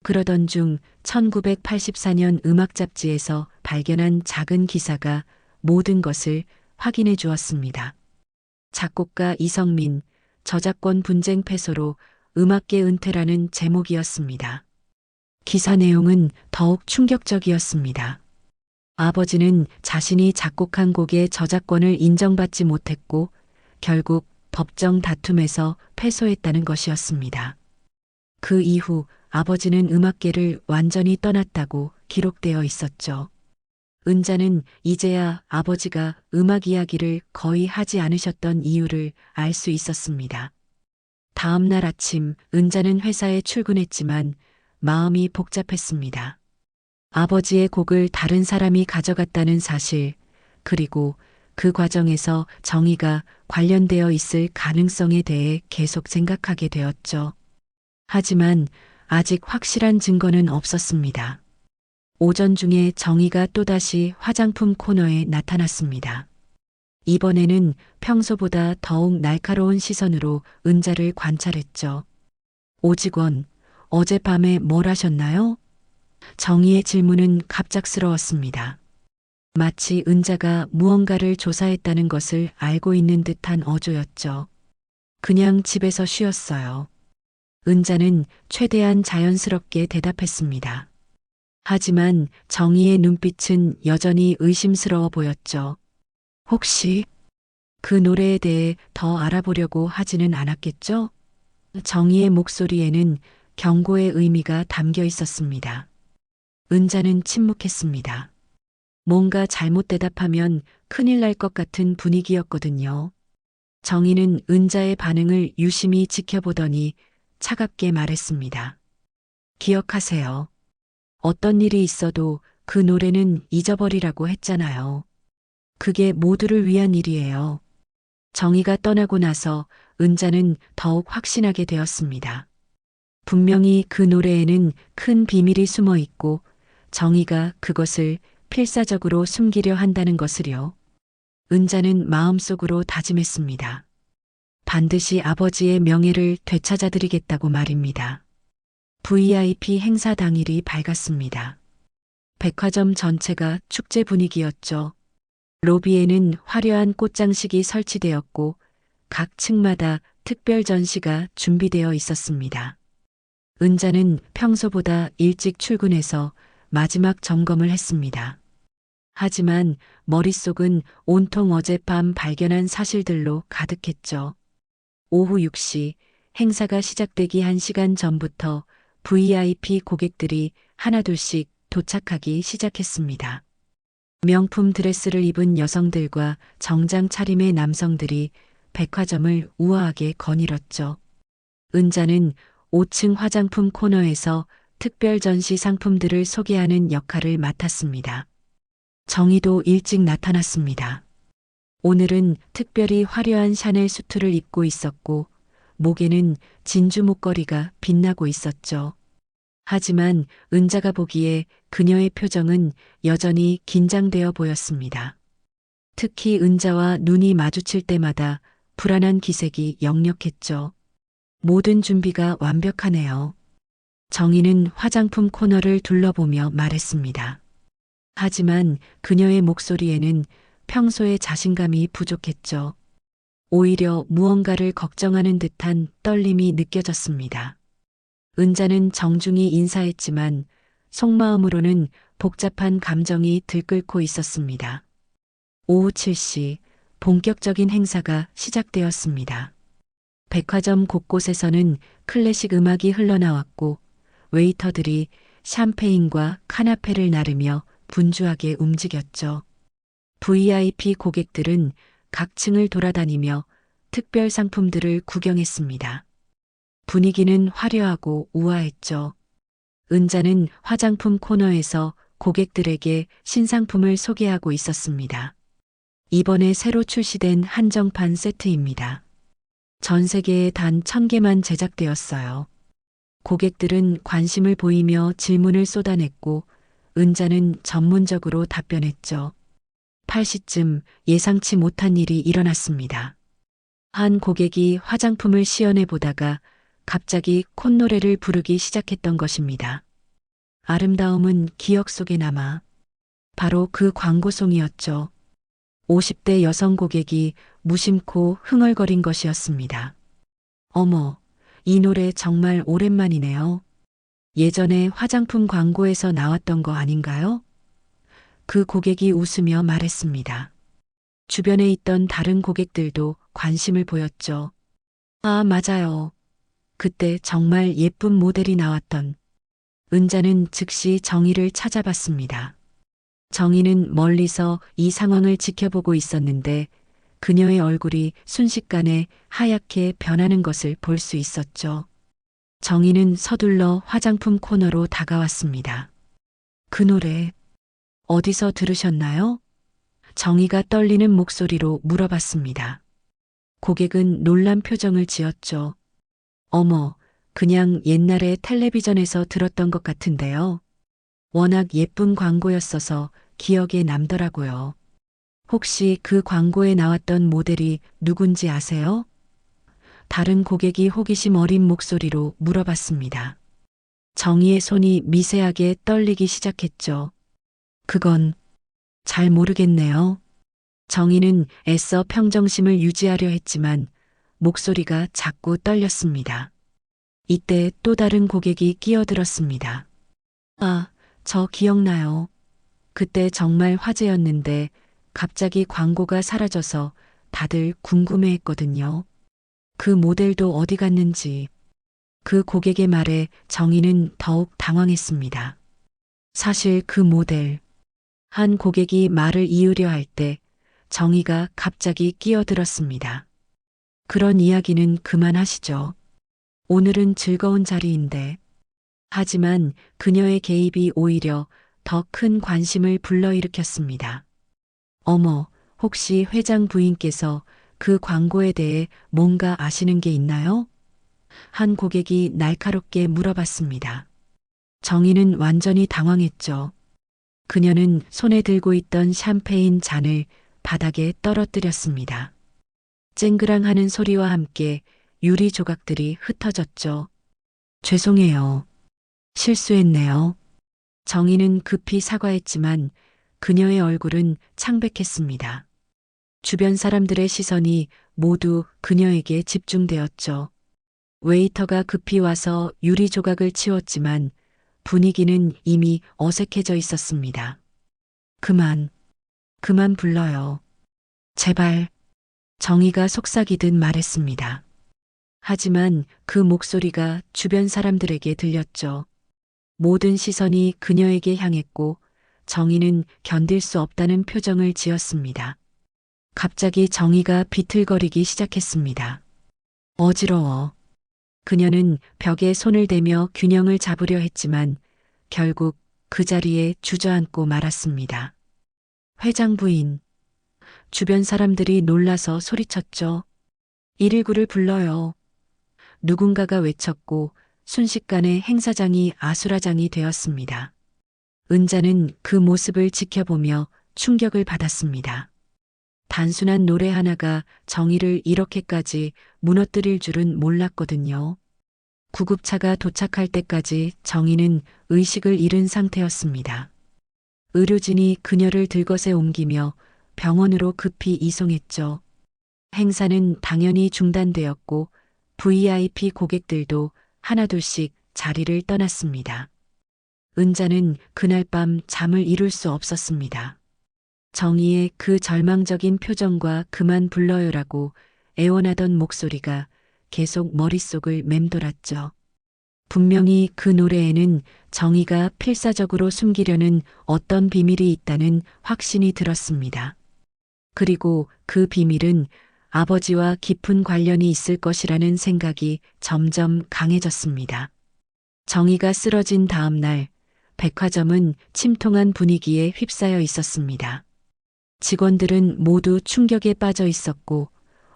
그러던 중 1984년 음악 잡지에서 발견한 작은 기사가 모든 것을 확인해 주었습니다. 작곡가 이성민, 저작권 분쟁 패소로 음악계 은퇴라는 제목이었습니다. 기사 내용은 더욱 충격적이었습니다. 아버지는 자신이 작곡한 곡의 저작권을 인정받지 못했고 결국 법정 다툼에서 패소했다는 것이었습니다. 그 이후 아버지는 음악계를 완전히 떠났다고 기록되어 있었죠. 은자는 이제야 아버지가 음악 이야기를 거의 하지 않으셨던 이유를 알 수 있었습니다. 다음 날 아침 은자는 회사에 출근했지만 마음이 복잡했습니다. 아버지의 곡을 다른 사람이 가져갔다는 사실, 그리고 그 과정에서 정의가 관련되어 있을 가능성에 대해 계속 생각하게 되었죠. 하지만 아직 확실한 증거는 없었습니다. 오전 중에 정의가 또다시 화장품 코너에 나타났습니다. 이번에는 평소보다 더욱 날카로운 시선으로 은자를 관찰했죠. 오 직원, 어젯밤에 뭘 하셨나요? 정의의 질문은 갑작스러웠습니다. 마치 은자가 무언가를 조사했다는 것을 알고 있는 듯한 어조였죠. 그냥 집에서 쉬었어요. 은자는 최대한 자연스럽게 대답했습니다. 하지만 정의의 눈빛은 여전히 의심스러워 보였죠. 혹시 그 노래에 대해 더 알아보려고 하지는 않았겠죠? 정의의 목소리에는 경고의 의미가 담겨 있었습니다. 은자는 침묵했습니다. 뭔가 잘못 대답하면 큰일 날 것 같은 분위기였거든요. 정의는 은자의 반응을 유심히 지켜보더니 차갑게 말했습니다. 기억하세요. 어떤 일이 있어도 그 노래는 잊어버리라고 했잖아요. 그게 모두를 위한 일이에요. 정의가 떠나고 나서 은자는 더욱 확신하게 되었습니다. 분명히 그 노래에는 큰 비밀이 숨어 있고 정의가 그것을 필사적으로 숨기려 한다는 것을요. 은자는 마음속으로 다짐했습니다. 반드시 아버지의 명예를 되찾아드리겠다고 말입니다. VIP 행사 당일이 밝았습니다. 백화점 전체가 축제 분위기였죠. 로비에는 화려한 꽃장식이 설치되었고 각 층마다 특별 전시가 준비되어 있었습니다. 은자는 평소보다 일찍 출근해서 마지막 점검을 했습니다. 하지만 머릿속은 온통 어젯밤 발견한 사실들로 가득했죠. 오후 6시 행사가 시작되기 1시간 전부터 VIP 고객들이 하나둘씩 도착하기 시작했습니다. 명품 드레스를 입은 여성들과 정장 차림의 남성들이 백화점을 우아하게 거닐었죠. 은자는 5층 화장품 코너에서 특별 전시 상품들을 소개하는 역할을 맡았습니다. 정의도 일찍 나타났습니다. 오늘은 특별히 화려한 샤넬 수트를 입고 있었고 목에는 진주 목걸이가 빛나고 있었죠. 하지만 은자가 보기에 그녀의 표정은 여전히 긴장되어 보였습니다. 특히 은자와 눈이 마주칠 때마다 불안한 기색이 역력했죠. 모든 준비가 완벽하네요. 정희는 화장품 코너를 둘러보며 말했습니다. 하지만 그녀의 목소리에는 평소의 자신감이 부족했죠. 오히려 무언가를 걱정하는 듯한 떨림이 느껴졌습니다. 은자는 정중히 인사했지만 속마음으로는 복잡한 감정이 들끓고 있었습니다. 오후 7시 본격적인 행사가 시작되었습니다. 백화점 곳곳에서는 클래식 음악이 흘러나왔고 웨이터들이 샴페인과 카나페를 나르며 분주하게 움직였죠. VIP 고객들은 각 층을 돌아다니며 특별 상품들을 구경했습니다. 분위기는 화려하고 우아했죠. 은자는 화장품 코너에서 고객들에게 신상품을 소개하고 있었습니다. 이번에 새로 출시된 한정판 세트입니다. 전 세계에 단 1000개만 제작되었어요. 고객들은 관심을 보이며 질문을 쏟아냈고 은자는 전문적으로 답변했죠. 8시쯤 예상치 못한 일이 일어났습니다. 한 고객이 화장품을 시연해 보다가 갑자기 콧노래를 부르기 시작했던 것입니다. 아름다움은 기억 속에 남아. 바로 그 광고송이었죠. 50대 여성 고객이 무심코 흥얼거린 것이었습니다. 어머, 이 노래 정말 오랜만이네요. 예전에 화장품 광고에서 나왔던 거 아닌가요? 그 고객이 웃으며 말했습니다. 주변에 있던 다른 고객들도 관심을 보였죠. 아, 맞아요. 그때 정말 예쁜 모델이 나왔던. 은자는 즉시 정희를 찾아봤습니다. 정희는 멀리서 이 상황을 지켜보고 있었는데 그녀의 얼굴이 순식간에 하얗게 변하는 것을 볼 수 있었죠. 정희는 서둘러 화장품 코너로 다가왔습니다. 그 노래 어디서 들으셨나요? 정희가 떨리는 목소리로 물어봤습니다. 고객은 놀란 표정을 지었죠. 어머, 그냥 옛날에 텔레비전에서 들었던 것 같은데요. 워낙 예쁜 광고였어서 기억에 남더라고요. 혹시 그 광고에 나왔던 모델이 누군지 아세요? 다른 고객이 호기심 어린 목소리로 물어봤습니다. 정희의 손이 미세하게 떨리기 시작했죠. 그건 잘 모르겠네요. 정희는 애써 평정심을 유지하려 했지만 목소리가 자꾸 떨렸습니다. 이때 또 다른 고객이 끼어들었습니다. 아, 저 기억나요. 그때 정말 화제였는데 갑자기 광고가 사라져서 다들 궁금해했거든요. 그 모델도 어디 갔는지. 그 고객의 말에 정희는 더욱 당황했습니다. 사실 그 모델. 한 고객이 말을 이으려 할 때 정희가 갑자기 끼어들었습니다. 그런 이야기는 그만하시죠. 오늘은 즐거운 자리인데. 하지만 그녀의 개입이 오히려 더 큰 관심을 불러일으켰습니다. 어머, 혹시 회장 부인께서 그 광고에 대해 뭔가 아시는 게 있나요? 한 고객이 날카롭게 물어봤습니다. 정희는 완전히 당황했죠. 그녀는 손에 들고 있던 샴페인 잔을 바닥에 떨어뜨렸습니다. 쨍그랑하는 소리와 함께 유리 조각들이 흩어졌죠. 죄송해요. 실수했네요. 정희는 급히 사과했지만 그녀의 얼굴은 창백했습니다. 주변 사람들의 시선이 모두 그녀에게 집중되었죠. 웨이터가 급히 와서 유리 조각을 치웠지만 분위기는 이미 어색해져 있었습니다. 그만 불러요. 제발. 정희가 속삭이듯 말했습니다. 하지만 그 목소리가 주변 사람들에게 들렸죠. 모든 시선이 그녀에게 향했고 정희는 견딜 수 없다는 표정을 지었습니다. 갑자기 정희가 비틀거리기 시작했습니다. 어지러워. 그녀는 벽에 손을 대며 균형을 잡으려 했지만 결국 그 자리에 주저앉고 말았습니다. 회장 부인. 주변 사람들이 놀라서 소리쳤죠. 119를 불러요. 누군가가 외쳤고 순식간에 행사장이 아수라장이 되었습니다. 은자는 그 모습을 지켜보며 충격을 받았습니다. 단순한 노래 하나가 정의를 이렇게까지 무너뜨릴 줄은 몰랐거든요. 구급차가 도착할 때까지 정의는 의식을 잃은 상태였습니다. 의료진이 그녀를 들것에 옮기며 병원으로 급히 이송했죠. 행사는 당연히 중단되었고 VIP 고객들도 하나둘씩 자리를 떠났습니다. 은자는 그날 밤 잠을 이룰 수 없었습니다. 정의의 그 절망적인 표정과 그만 불러요라고 애원하던 목소리가 계속 머릿속을 맴돌았죠. 분명히 그 노래에는 정의가 필사적으로 숨기려는 어떤 비밀이 있다는 확신이 들었습니다. 그리고 그 비밀은 아버지와 깊은 관련이 있을 것이라는 생각이 점점 강해졌습니다. 정의가 쓰러진 다음 날, 백화점은 침통한 분위기에 휩싸여 있었습니다. 직원들은 모두 충격에 빠져 있었고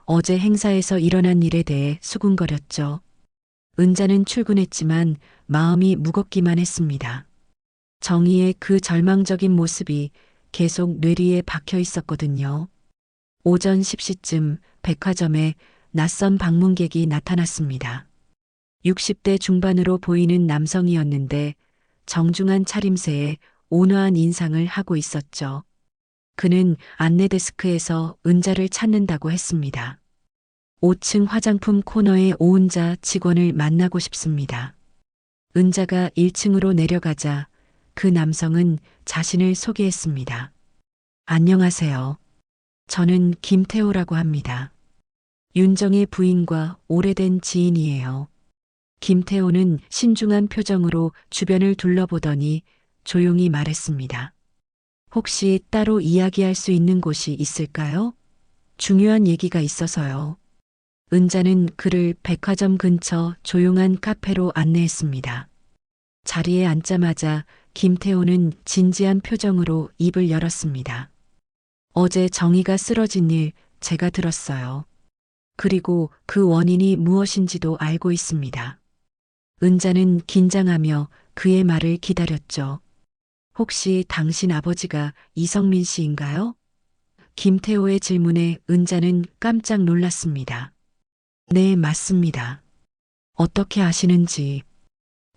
어제 행사에서 일어난 일에 대해 수군거렸죠. 은자는 출근했지만 마음이 무겁기만 했습니다. 정의의 그 절망적인 모습이 계속 뇌리에 박혀 있었거든요. 오전 10시쯤 백화점에 낯선 방문객이 나타났습니다. 60대 중반으로 보이는 남성이었는데 정중한 차림새에 온화한 인상을 하고 있었죠. 그는 안내 데스크에서 은자를 찾는다고 했습니다. 5층 화장품 코너의 오은자 직원을 만나고 싶습니다. 은자가 1층으로 내려가자 그 남성은 자신을 소개했습니다. 안녕하세요. 저는 김태호라고 합니다. 윤정의 부인과 오래된 지인이에요. 김태호는 신중한 표정으로 주변을 둘러보더니 조용히 말했습니다. 혹시 따로 이야기할 수 있는 곳이 있을까요? 중요한 얘기가 있어서요. 은자는 그를 백화점 근처 조용한 카페로 안내했습니다. 자리에 앉자마자 김태호는 진지한 표정으로 입을 열었습니다. 어제 정의가 쓰러진 일 제가 들었어요. 그리고 그 원인이 무엇인지도 알고 있습니다. 은자는 긴장하며 그의 말을 기다렸죠. 혹시 당신 아버지가 이성민 씨인가요? 김태호의 질문에 은자는 깜짝 놀랐습니다. 네, 맞습니다. 어떻게 아시는지.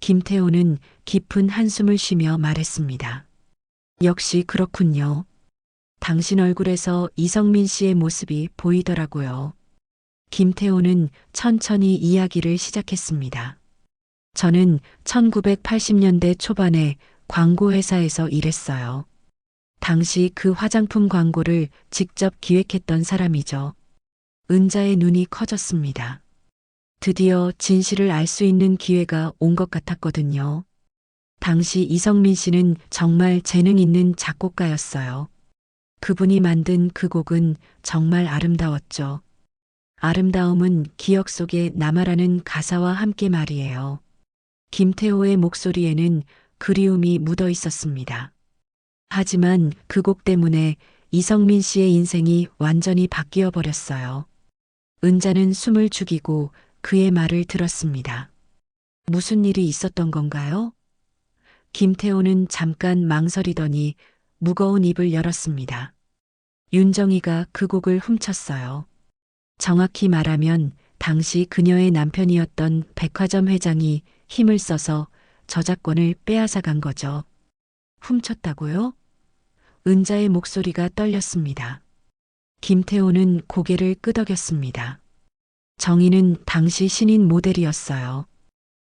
김태호는 깊은 한숨을 쉬며 말했습니다. 역시 그렇군요. 당신 얼굴에서 이성민 씨의 모습이 보이더라고요. 김태호는 천천히 이야기를 시작했습니다. 저는 1980년대 초반에 광고회사에서 일했어요. 당시 그 화장품 광고를 직접 기획했던 사람이죠. 은자의 눈이 커졌습니다. 드디어 진실을 알 수 있는 기회가 온 것 같았거든요. 당시 이성민 씨는 정말 재능 있는 작곡가였어요. 그분이 만든 그 곡은 정말 아름다웠죠. 아름다움은 기억 속에 남아라는 가사와 함께 말이에요. 김태호의 목소리에는 그리움이 묻어 있었습니다. 하지만 그 곡 때문에 이성민 씨의 인생이 완전히 바뀌어 버렸어요. 은자는 숨을 죽이고 그의 말을 들었습니다. 무슨 일이 있었던 건가요? 김태호는 잠깐 망설이더니 무거운 입을 열었습니다. 윤정이가 그 곡을 훔쳤어요. 정확히 말하면 당시 그녀의 남편이었던 백화점 회장이 힘을 써서 저작권을 빼앗아 간 거죠. 훔쳤다고요? 은자의 목소리가 떨렸습니다. 김태호는 고개를 끄덕였습니다. 정의는 당시 신인 모델이었어요.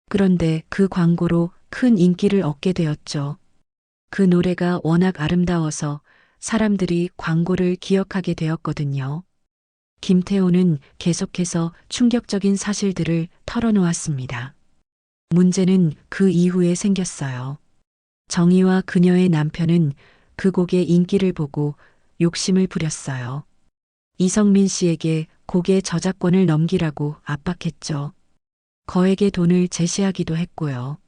그런데 그 광고로 큰 인기를 얻게 되었죠. 그 노래가 워낙 아름다워서 사람들이 광고를 기억하게 되었거든요. 김태호는 계속해서 충격적인 사실들을 털어놓았습니다. 문제는 그 이후에 생겼어요. 정의와 그녀의 남편은 그 곡의 인기를 보고 욕심을 부렸어요. 이성민 씨에게 곡의 저작권을 넘기라고 압박했죠. 거액의 돈을 제시하기도 했고요.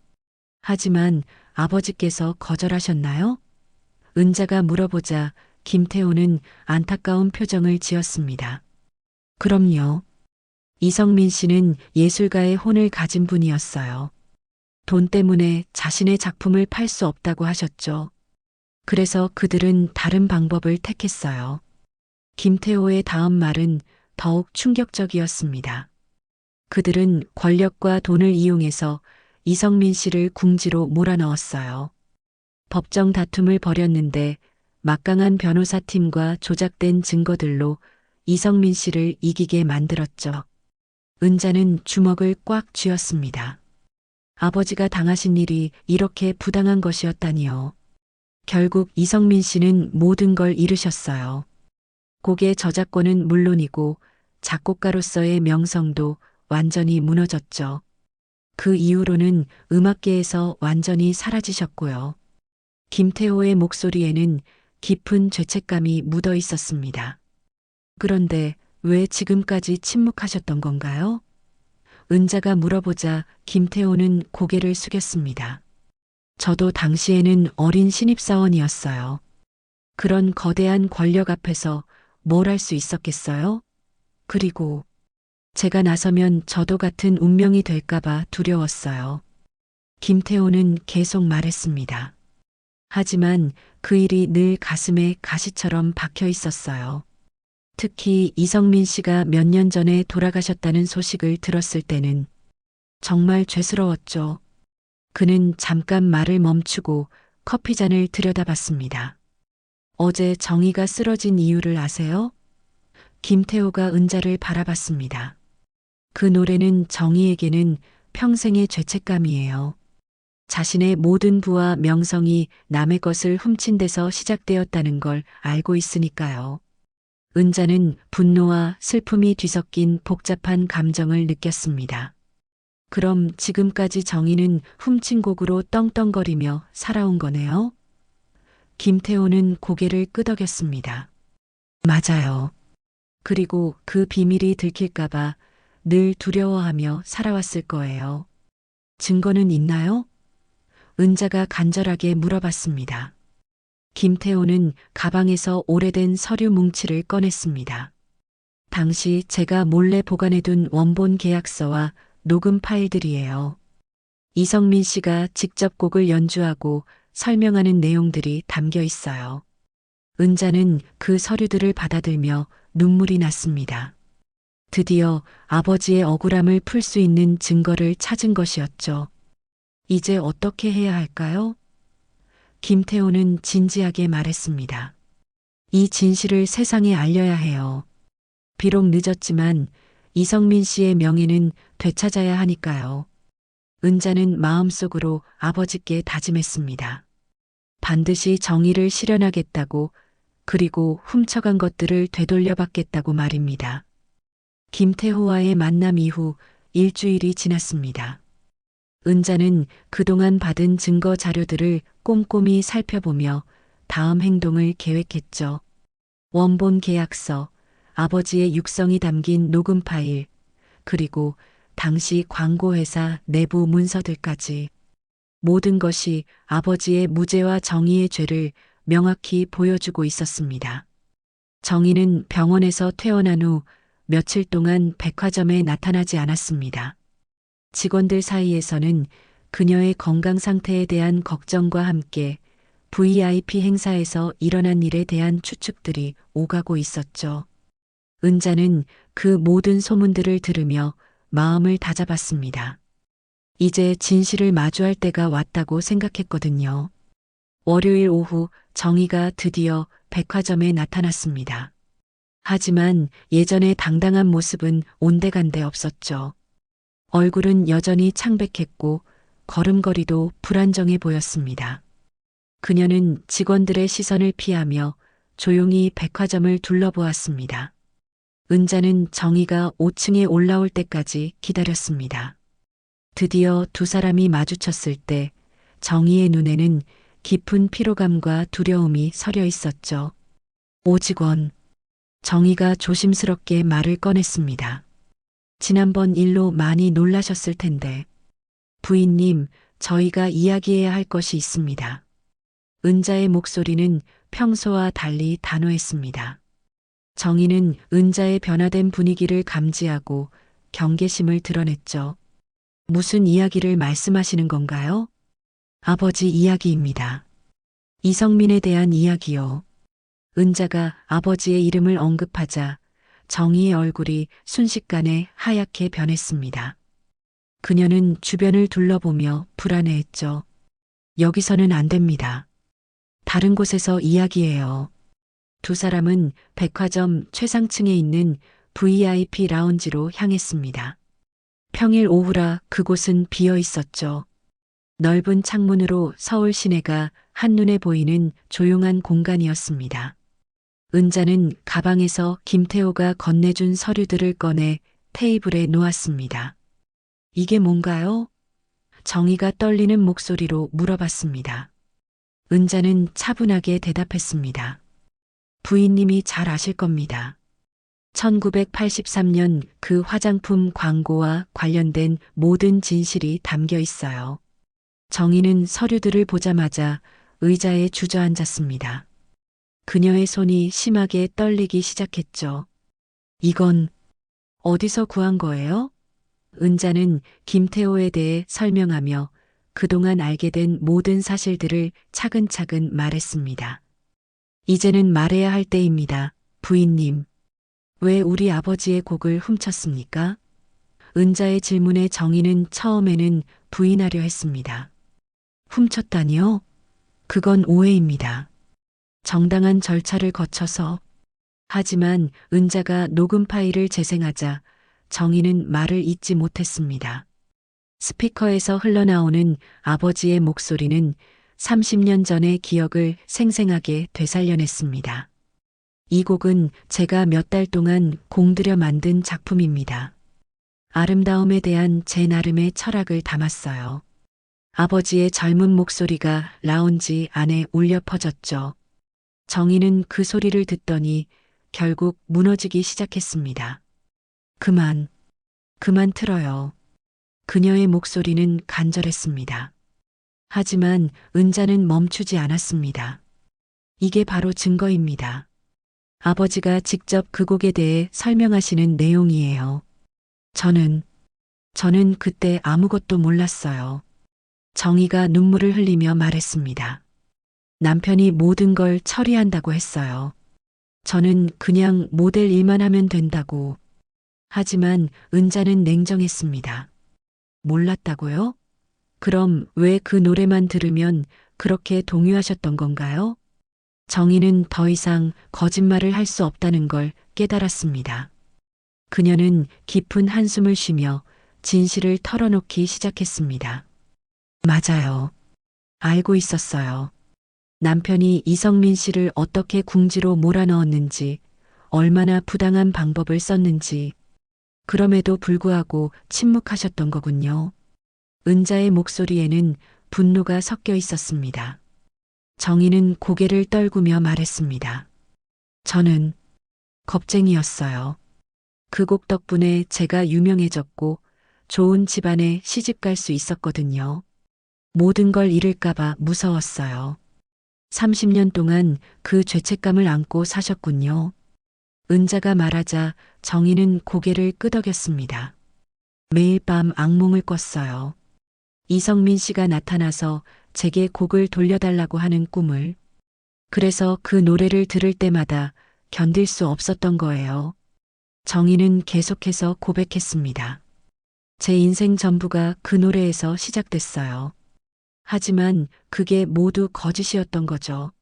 하지만 아버지께서 거절하셨나요? 은자가 물어보자 김태호는 안타까운 표정을 지었습니다. 그럼요. 이성민 씨는 예술가의 혼을 가진 분이었어요. 돈 때문에 자신의 작품을 팔 수 없다고 하셨죠. 그래서 그들은 다른 방법을 택했어요. 김태호의 다음 말은 더욱 충격적이었습니다. 그들은 권력과 돈을 이용해서 이성민 씨를 궁지로 몰아넣었어요. 법정 다툼을 벌였는데 막강한 변호사팀과 조작된 증거들로 이성민 씨를 이기게 만들었죠. 은자는 주먹을 꽉 쥐었습니다. 아버지가 당하신 일이 이렇게 부당한 것이었다니요. 결국 이성민 씨는 모든 걸 잃으셨어요. 곡의 저작권은 물론이고 작곡가로서의 명성도 완전히 무너졌죠. 그 이후로는 음악계에서 완전히 사라지셨고요. 김태호의 목소리에는 깊은 죄책감이 묻어 있었습니다. 그런데 왜 지금까지 침묵하셨던 건가요? 은자가 물어보자 김태호는 고개를 숙였습니다. 저도 당시에는 어린 신입사원이었어요. 그런 거대한 권력 앞에서 뭘 할 수 있었겠어요? 그리고 제가 나서면 저도 같은 운명이 될까봐 두려웠어요. 김태호는 계속 말했습니다. 하지만 그 일이 늘 가슴에 가시처럼 박혀 있었어요. 특히 이성민 씨가 몇 년 전에 돌아가셨다는 소식을 들었을 때는 정말 죄스러웠죠. 그는 잠깐 말을 멈추고 커피잔을 들여다봤습니다. 어제 정희가 쓰러진 이유를 아세요? 김태호가 은자를 바라봤습니다. 그 노래는 정희에게는 평생의 죄책감이에요. 자신의 모든 부와 명성이 남의 것을 훔친 데서 시작되었다는 걸 알고 있으니까요. 은자는 분노와 슬픔이 뒤섞인 복잡한 감정을 느꼈습니다. 그럼 지금까지 정희는 훔친 곡으로 떵떵거리며 살아온 거네요? 김태호는 고개를 끄덕였습니다. 맞아요. 그리고 그 비밀이 들킬까봐 늘 두려워하며 살아왔을 거예요. 증거는 있나요? 은자가 간절하게 물어봤습니다. 김태호는 가방에서 오래된 서류 뭉치를 꺼냈습니다. 당시 제가 몰래 보관해둔 원본 계약서와 녹음 파일들이에요. 이성민 씨가 직접 곡을 연주하고 설명하는 내용들이 담겨 있어요. 은자는 그 서류들을 받아들며 눈물이 났습니다. 드디어 아버지의 억울함을 풀 수 있는 증거를 찾은 것이었죠. 이제 어떻게 해야 할까요? 김태호는 진지하게 말했습니다. 이 진실을 세상에 알려야 해요. 비록 늦었지만 이성민 씨의 명예는 되찾아야 하니까요. 은자는 마음속으로 아버지께 다짐했습니다. 반드시 정의를 실현하겠다고, 그리고 훔쳐간 것들을 되돌려받겠다고 말입니다. 김태호와의 만남 이후 일주일이 지났습니다. 은자는 그동안 받은 증거 자료들을 꼼꼼히 살펴보며 다음 행동을 계획했죠. 원본 계약서, 아버지의 육성이 담긴 녹음 파일, 그리고 당시 광고회사 내부 문서들까지. 모든 것이 아버지의 무죄와 정의의 죄를 명확히 보여주고 있었습니다. 정의는 병원에서 퇴원한 후 며칠 동안 백화점에 나타나지 않았습니다. 직원들 사이에서는 그녀의 건강 상태에 대한 걱정과 함께 VIP 행사에서 일어난 일에 대한 추측들이 오가고 있었죠. 은자는 그 모든 소문들을 들으며 마음을 다잡았습니다. 이제 진실을 마주할 때가 왔다고 생각했거든요. 월요일 오후 정희가 드디어 백화점에 나타났습니다. 하지만 예전의 당당한 모습은 온데간데 없었죠. 얼굴은 여전히 창백했고 걸음걸이도 불안정해 보였습니다. 그녀는 직원들의 시선을 피하며 조용히 백화점을 둘러보았습니다. 은자는 정희가 5층에 올라올 때까지 기다렸습니다. 드디어 두 사람이 마주쳤을 때 정희의 눈에는 깊은 피로감과 두려움이 서려 있었죠. 오직원. 정희가 조심스럽게 말을 꺼냈습니다. 지난번 일로 많이 놀라셨을 텐데. 부인님, 저희가 이야기해야 할 것이 있습니다. 은자의 목소리는 평소와 달리 단호했습니다. 정희는 은자의 변화된 분위기를 감지하고 경계심을 드러냈죠. 무슨 이야기를 말씀하시는 건가요? 아버지 이야기입니다. 이성민에 대한 이야기요. 은자가 아버지의 이름을 언급하자 정희의 얼굴이 순식간에 하얗게 변했습니다. 그녀는 주변을 둘러보며 불안해했죠. 여기서는 안 됩니다. 다른 곳에서 이야기해요. 두 사람은 백화점 최상층에 있는 VIP 라운지로 향했습니다. 평일 오후라 그곳은 비어 있었죠. 넓은 창문으로 서울 시내가 한눈에 보이는 조용한 공간이었습니다. 은자는 가방에서 김태호가 건네준 서류들을 꺼내 테이블에 놓았습니다. 이게 뭔가요? 정희가 떨리는 목소리로 물어봤습니다. 은자는 차분하게 대답했습니다. 부인님이 잘 아실 겁니다. 1983년 그 화장품 광고와 관련된 모든 진실이 담겨 있어요. 정희는 서류들을 보자마자 의자에 주저앉았습니다. 그녀의 손이 심하게 떨리기 시작했죠. 이건 어디서 구한 거예요? 은자는 김태호에 대해 설명하며 그동안 알게 된 모든 사실들을 차근차근 말했습니다. 이제는 말해야 할 때입니다. 부인님. 왜 우리 아버지의 곡을 훔쳤습니까? 은자의 질문에 정희는 처음에는 부인하려 했습니다. 훔쳤다니요? 그건 오해입니다. 정당한 절차를 거쳐서. 하지만 은자가 녹음 파일을 재생하자 정희는 말을 잇지 못했습니다. 스피커에서 흘러나오는 아버지의 목소리는 30년 전의 기억을 생생하게 되살려냈습니다. 이 곡은 제가 몇 달 동안 공들여 만든 작품입니다. 아름다움에 대한 제 나름의 철학을 담았어요. 아버지의 젊은 목소리가 라운지 안에 울려 퍼졌죠. 정희는 그 소리를 듣더니 결국 무너지기 시작했습니다. 그만 틀어요. 그녀의 목소리는 간절했습니다. 하지만 은자는 멈추지 않았습니다. 이게 바로 증거입니다. 아버지가 직접 그 곡에 대해 설명하시는 내용이에요. 저는 그때 아무것도 몰랐어요. 정희가 눈물을 흘리며 말했습니다. 남편이 모든 걸 처리한다고 했어요. 저는 그냥 모델 일만 하면 된다고. 하지만 은자는 냉정했습니다. 몰랐다고요? 그럼 왜 그 노래만 들으면 그렇게 동요하셨던 건가요? 정희는 더 이상 거짓말을 할 수 없다는 걸 깨달았습니다. 그녀는 깊은 한숨을 쉬며 진실을 털어놓기 시작했습니다. 맞아요. 알고 있었어요. 남편이 이성민 씨를 어떻게 궁지로 몰아넣었는지, 얼마나 부당한 방법을 썼는지, 그럼에도 불구하고 침묵하셨던 거군요. 은자의 목소리에는 분노가 섞여 있었습니다. 정희는 고개를 떨구며 말했습니다. 저는 겁쟁이였어요. 그 곡 덕분에 제가 유명해졌고 좋은 집안에 시집 갈 수 있었거든요. 모든 걸 잃을까봐 무서웠어요. 30년 동안 그 죄책감을 안고 사셨군요. 은자가 말하자 정희는 고개를 끄덕였습니다. 매일 밤 악몽을 꿨어요. 이성민 씨가 나타나서 제게 곡을 돌려달라고 하는 꿈을. 그래서 그 노래를 들을 때마다 견딜 수 없었던 거예요. 정희는 계속해서 고백했습니다. 제 인생 전부가 그 노래에서 시작됐어요. 하지만 그게 모두 거짓이었던 거죠.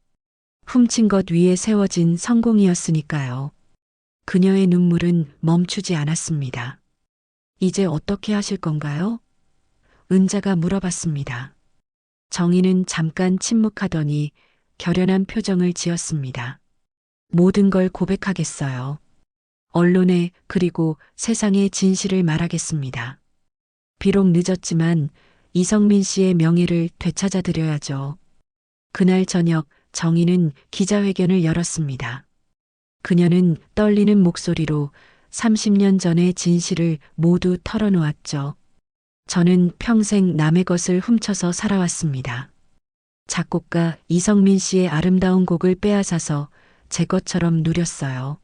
훔친 것 위에 세워진 성공이었으니까요. 그녀의 눈물은 멈추지 않았습니다. 이제 어떻게 하실 건가요? 은자가 물어봤습니다. 정희는 잠깐 침묵하더니 결연한 표정을 지었습니다. 모든 걸 고백하겠어요. 언론에 그리고 세상에 진실을 말하겠습니다. 비록 늦었지만 이성민 씨의 명예를 되찾아드려야죠. 그날 저녁 정희는 기자회견을 열었습니다. 그녀는 떨리는 목소리로 30년 전의 진실을 모두 털어놓았죠. 저는 평생 남의 것을 훔쳐서 살아왔습니다. 작곡가 이성민 씨의 아름다운 곡을 빼앗아서 제 것처럼 누렸어요.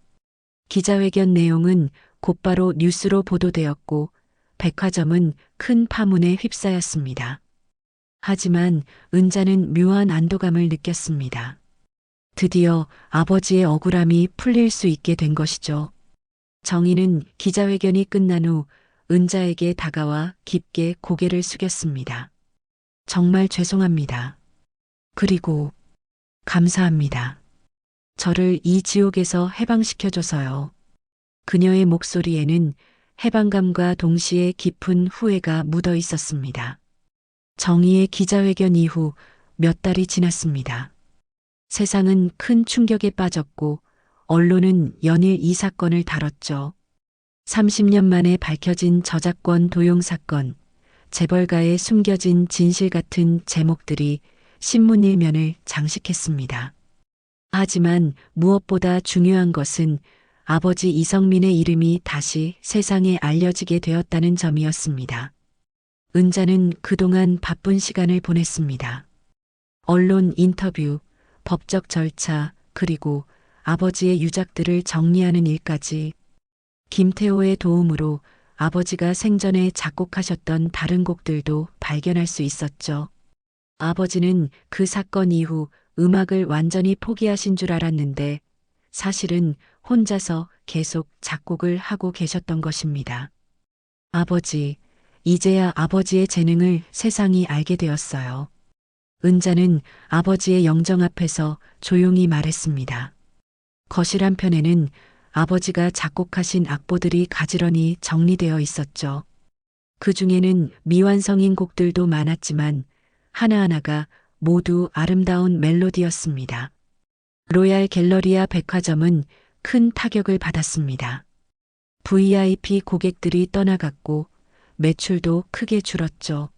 기자회견 내용은 곧바로 뉴스로 보도되었고 백화점은 큰 파문에 휩싸였습니다. 하지만 은자는 묘한 안도감을 느꼈습니다. 드디어 아버지의 억울함이 풀릴 수 있게 된 것이죠. 정희는 기자회견이 끝난 후 은자에게 다가와 깊게 고개를 숙였습니다. 정말 죄송합니다. 그리고 감사합니다. 저를 이 지옥에서 해방시켜줘서요. 그녀의 목소리에는 해방감과 동시에 깊은 후회가 묻어 있었습니다. 정희의 기자회견 이후 몇 달이 지났습니다. 세상은 큰 충격에 빠졌고 언론은 연일 이 사건을 다뤘죠. 30년 만에 밝혀진 저작권 도용 사건, 재벌가의 숨겨진 진실 같은 제목들이 신문 일면을 장식했습니다. 하지만 무엇보다 중요한 것은 아버지 이성민의 이름이 다시 세상에 알려지게 되었다는 점이었습니다. 은자는 그동안 바쁜 시간을 보냈습니다. 언론 인터뷰, 법적 절차, 그리고 아버지의 유작들을 정리하는 일까지 김태호의 도움으로 아버지가 생전에 작곡하셨던 다른 곡들도 발견할 수 있었죠. 아버지는 그 사건 이후 음악을 완전히 포기하신 줄 알았는데 사실은 혼자서 계속 작곡을 하고 계셨던 것입니다. 아버지, 이제야 아버지의 재능을 세상이 알게 되었어요. 은자는 아버지의 영정 앞에서 조용히 말했습니다. 거실 한편에는 아버지가 작곡하신 악보들이 가지런히 정리되어 있었죠. 그 중에는 미완성인 곡들도 많았지만 하나하나가 모두 아름다운 멜로디였습니다. 로얄 갤러리아 백화점은 큰 타격을 받았습니다. VIP 고객들이 떠나갔고 매출도 크게 줄었죠.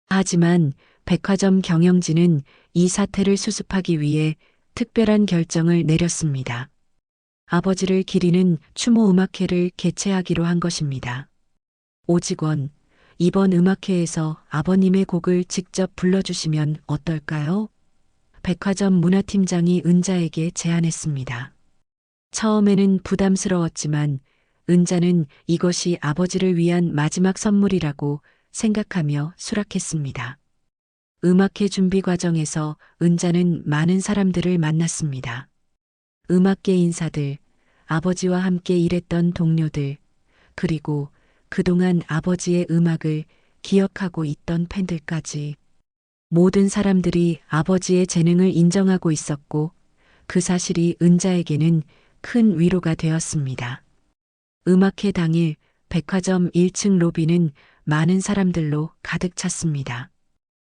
하지만 백화점 경영진은 이 사태를 수습하기 위해 특별한 결정을 내렸습니다. 아버지를 기리는 추모 음악회를 개최하기로 한 것입니다. 오직원, 이번 음악회에서 아버님의 곡을 직접 불러주시면 어떨까요? 백화점 문화팀장이 은자에게 제안했습니다. 처음에는 부담스러웠지만 은자는 이것이 아버지를 위한 마지막 선물이라고 생각하며 수락했습니다. 음악회 준비 과정에서 은자는 많은 사람들을 만났습니다. 음악계 인사들, 아버지와 함께 일했던 동료들, 그리고 그동안 아버지의 음악을 기억하고 있던 팬들까지 모든 사람들이 아버지의 재능을 인정하고 있었고 그 사실이 은자에게는 큰 위로가 되었습니다. 음악회 당일 백화점 1층 로비는 많은 사람들로 가득 찼습니다.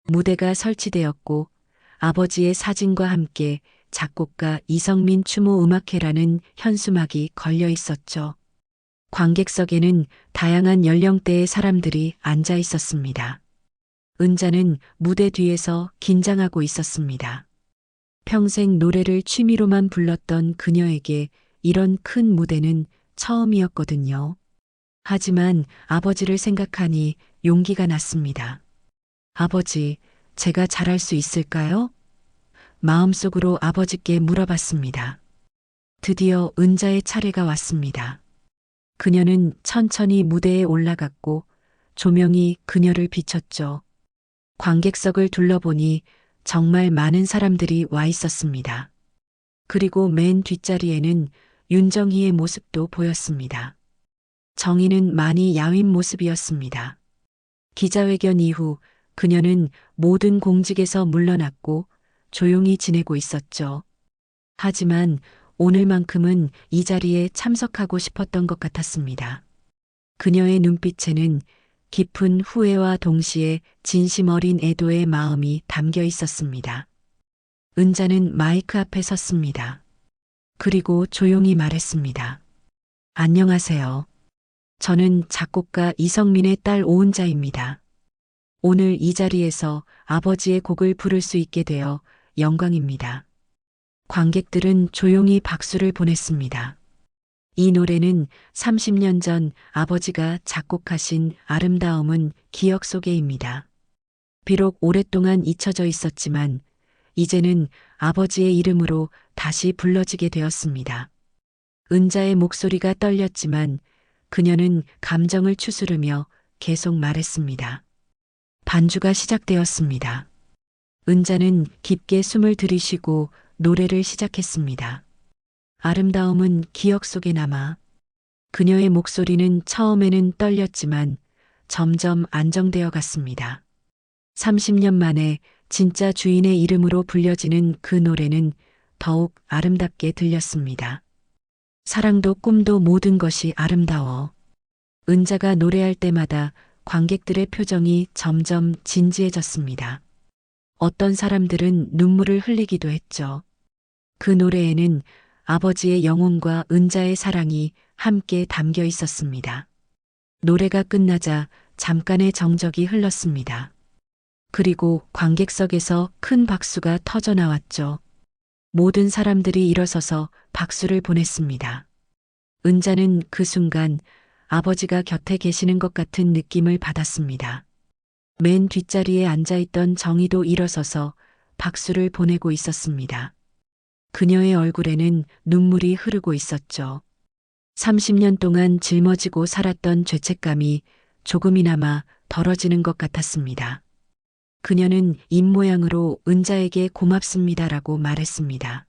무대가 설치되었고 아버지의 사진과 함께 작곡가 이성민 추모 음악회라는 현수막이 걸려 있었죠. 관객석에는 다양한 연령대의 사람들이 앉아 있었습니다. 은자는 무대 뒤에서 긴장하고 있었습니다. 평생 노래를 취미로만 불렀던 그녀에게 이런 큰 무대는 처음이었거든요. 하지만 아버지를 생각하니 용기가 났습니다. 아버지, 제가 잘할 수 있을까요? 마음속으로 아버지께 물어봤습니다. 드디어 은자의 차례가 왔습니다. 그녀는 천천히 무대에 올라갔고 조명이 그녀를 비췄죠. 관객석을 둘러보니 정말 많은 사람들이 와 있었습니다. 그리고 맨 뒷자리에는 윤정희의 모습도 보였습니다. 정희는 많이 야윈 모습이었습니다. 기자회견 이후 그녀는 모든 공직에서 물러났고 조용히 지내고 있었죠. 하지만 오늘만큼은 이 자리에 참석하고 싶었던 것 같았습니다. 그녀의 눈빛에는 깊은 후회와 동시에 진심 어린 애도의 마음이 담겨 있었습니다. 은자는 마이크 앞에 섰습니다. 그리고 조용히 말했습니다. 안녕하세요. 저는 작곡가 이성민의 딸 오은자입니다. 오늘 이 자리에서 아버지의 곡을 부를 수 있게 되어 영광입니다. 관객들은 조용히 박수를 보냈습니다. 이 노래는 30년 전 아버지가 작곡하신 아름다움은 기억 속에입니다. 비록 오랫동안 잊혀져 있었지만 이제는 아버지의 이름으로 다시 불러지게 되었습니다. 은자의 목소리가 떨렸지만 그녀는 감정을 추스르며 계속 말했습니다. 반주가 시작되었습니다. 은자는 깊게 숨을 들이쉬고 노래를 시작했습니다. 아름다움은 기억 속에 남아. 그녀의 목소리는 처음에는 떨렸지만 점점 안정되어 갔습니다. 30년 만에 진짜 주인의 이름으로 불려지는 그 노래는 더욱 아름답게 들렸습니다. 사랑도 꿈도 모든 것이 아름다워. 은자가 노래할 때마다 관객들의 표정이 점점 진지해졌습니다. 어떤 사람들은 눈물을 흘리기도 했죠. 그 노래에는 아버지의 영혼과 은자의 사랑이 함께 담겨 있었습니다. 노래가 끝나자 잠깐의 정적이 흘렀습니다. 그리고 관객석에서 큰 박수가 터져 나왔죠. 모든 사람들이 일어서서 박수를 보냈습니다. 은자는 그 순간 아버지가 곁에 계시는 것 같은 느낌을 받았습니다. 맨 뒷자리에 앉아있던 정희도 일어서서 박수를 보내고 있었습니다. 그녀의 얼굴에는 눈물이 흐르고 있었죠. 30년 동안 짊어지고 살았던 죄책감이 조금이나마 덜어지는 것 같았습니다. 그녀는 입모양으로 은자에게 고맙습니다라고 말했습니다.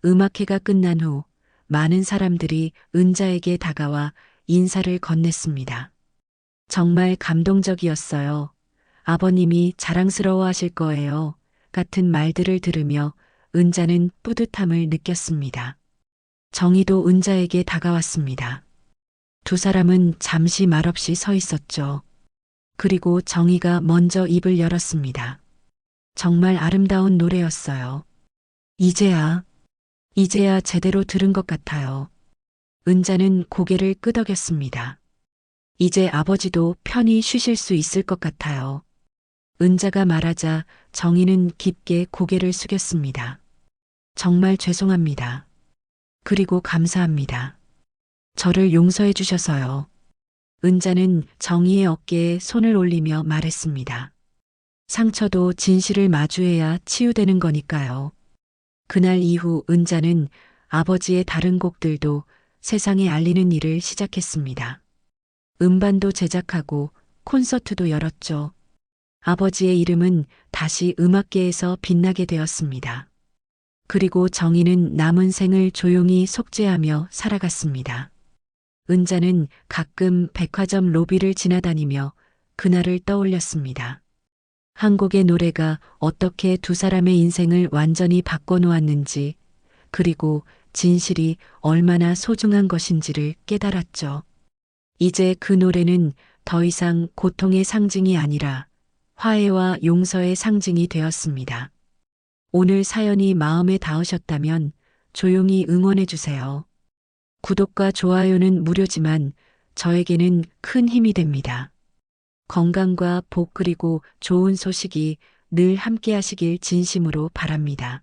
음악회가 끝난 후 많은 사람들이 은자에게 다가와 인사를 건넸습니다. 정말 감동적이었어요. 아버님이 자랑스러워 하실 거예요. 같은 말들을 들으며 은자는 뿌듯함을 느꼈습니다. 정희도 은자에게 다가왔습니다. 두 사람은 잠시 말없이 서 있었죠. 그리고 정희가 먼저 입을 열었습니다. 정말 아름다운 노래였어요. 이제야 제대로 들은 것 같아요. 은자는 고개를 끄덕였습니다. 이제 아버지도 편히 쉬실 수 있을 것 같아요. 은자가 말하자 정희는 깊게 고개를 숙였습니다. 정말 죄송합니다. 그리고 감사합니다. 저를 용서해 주셔서요. 은자는 정희의 어깨에 손을 올리며 말했습니다. 상처도 진실을 마주해야 치유되는 거니까요. 그날 이후 은자는 아버지의 다른 곡들도 세상에 알리는 일을 시작했습니다. 음반도 제작하고 콘서트도 열었죠. 아버지의 이름은 다시 음악계에서 빛나게 되었습니다. 그리고 정희는 남은 생을 조용히 속죄하며 살아갔습니다. 은자는 가끔 백화점 로비를 지나다니며 그날을 떠올렸습니다. 한 곡의 노래가 어떻게 두 사람의 인생을 완전히 바꿔놓았는지, 그리고 진실이 얼마나 소중한 것인지를 깨달았죠. 이제 그 노래는 더 이상 고통의 상징이 아니라 화해와 용서의 상징이 되었습니다. 오늘 사연이 마음에 닿으셨다면 조용히 응원해 주세요. 구독과 좋아요는 무료지만 저에게는 큰 힘이 됩니다. 건강과 복 그리고 좋은 소식이 늘 함께 하시길 진심으로 바랍니다.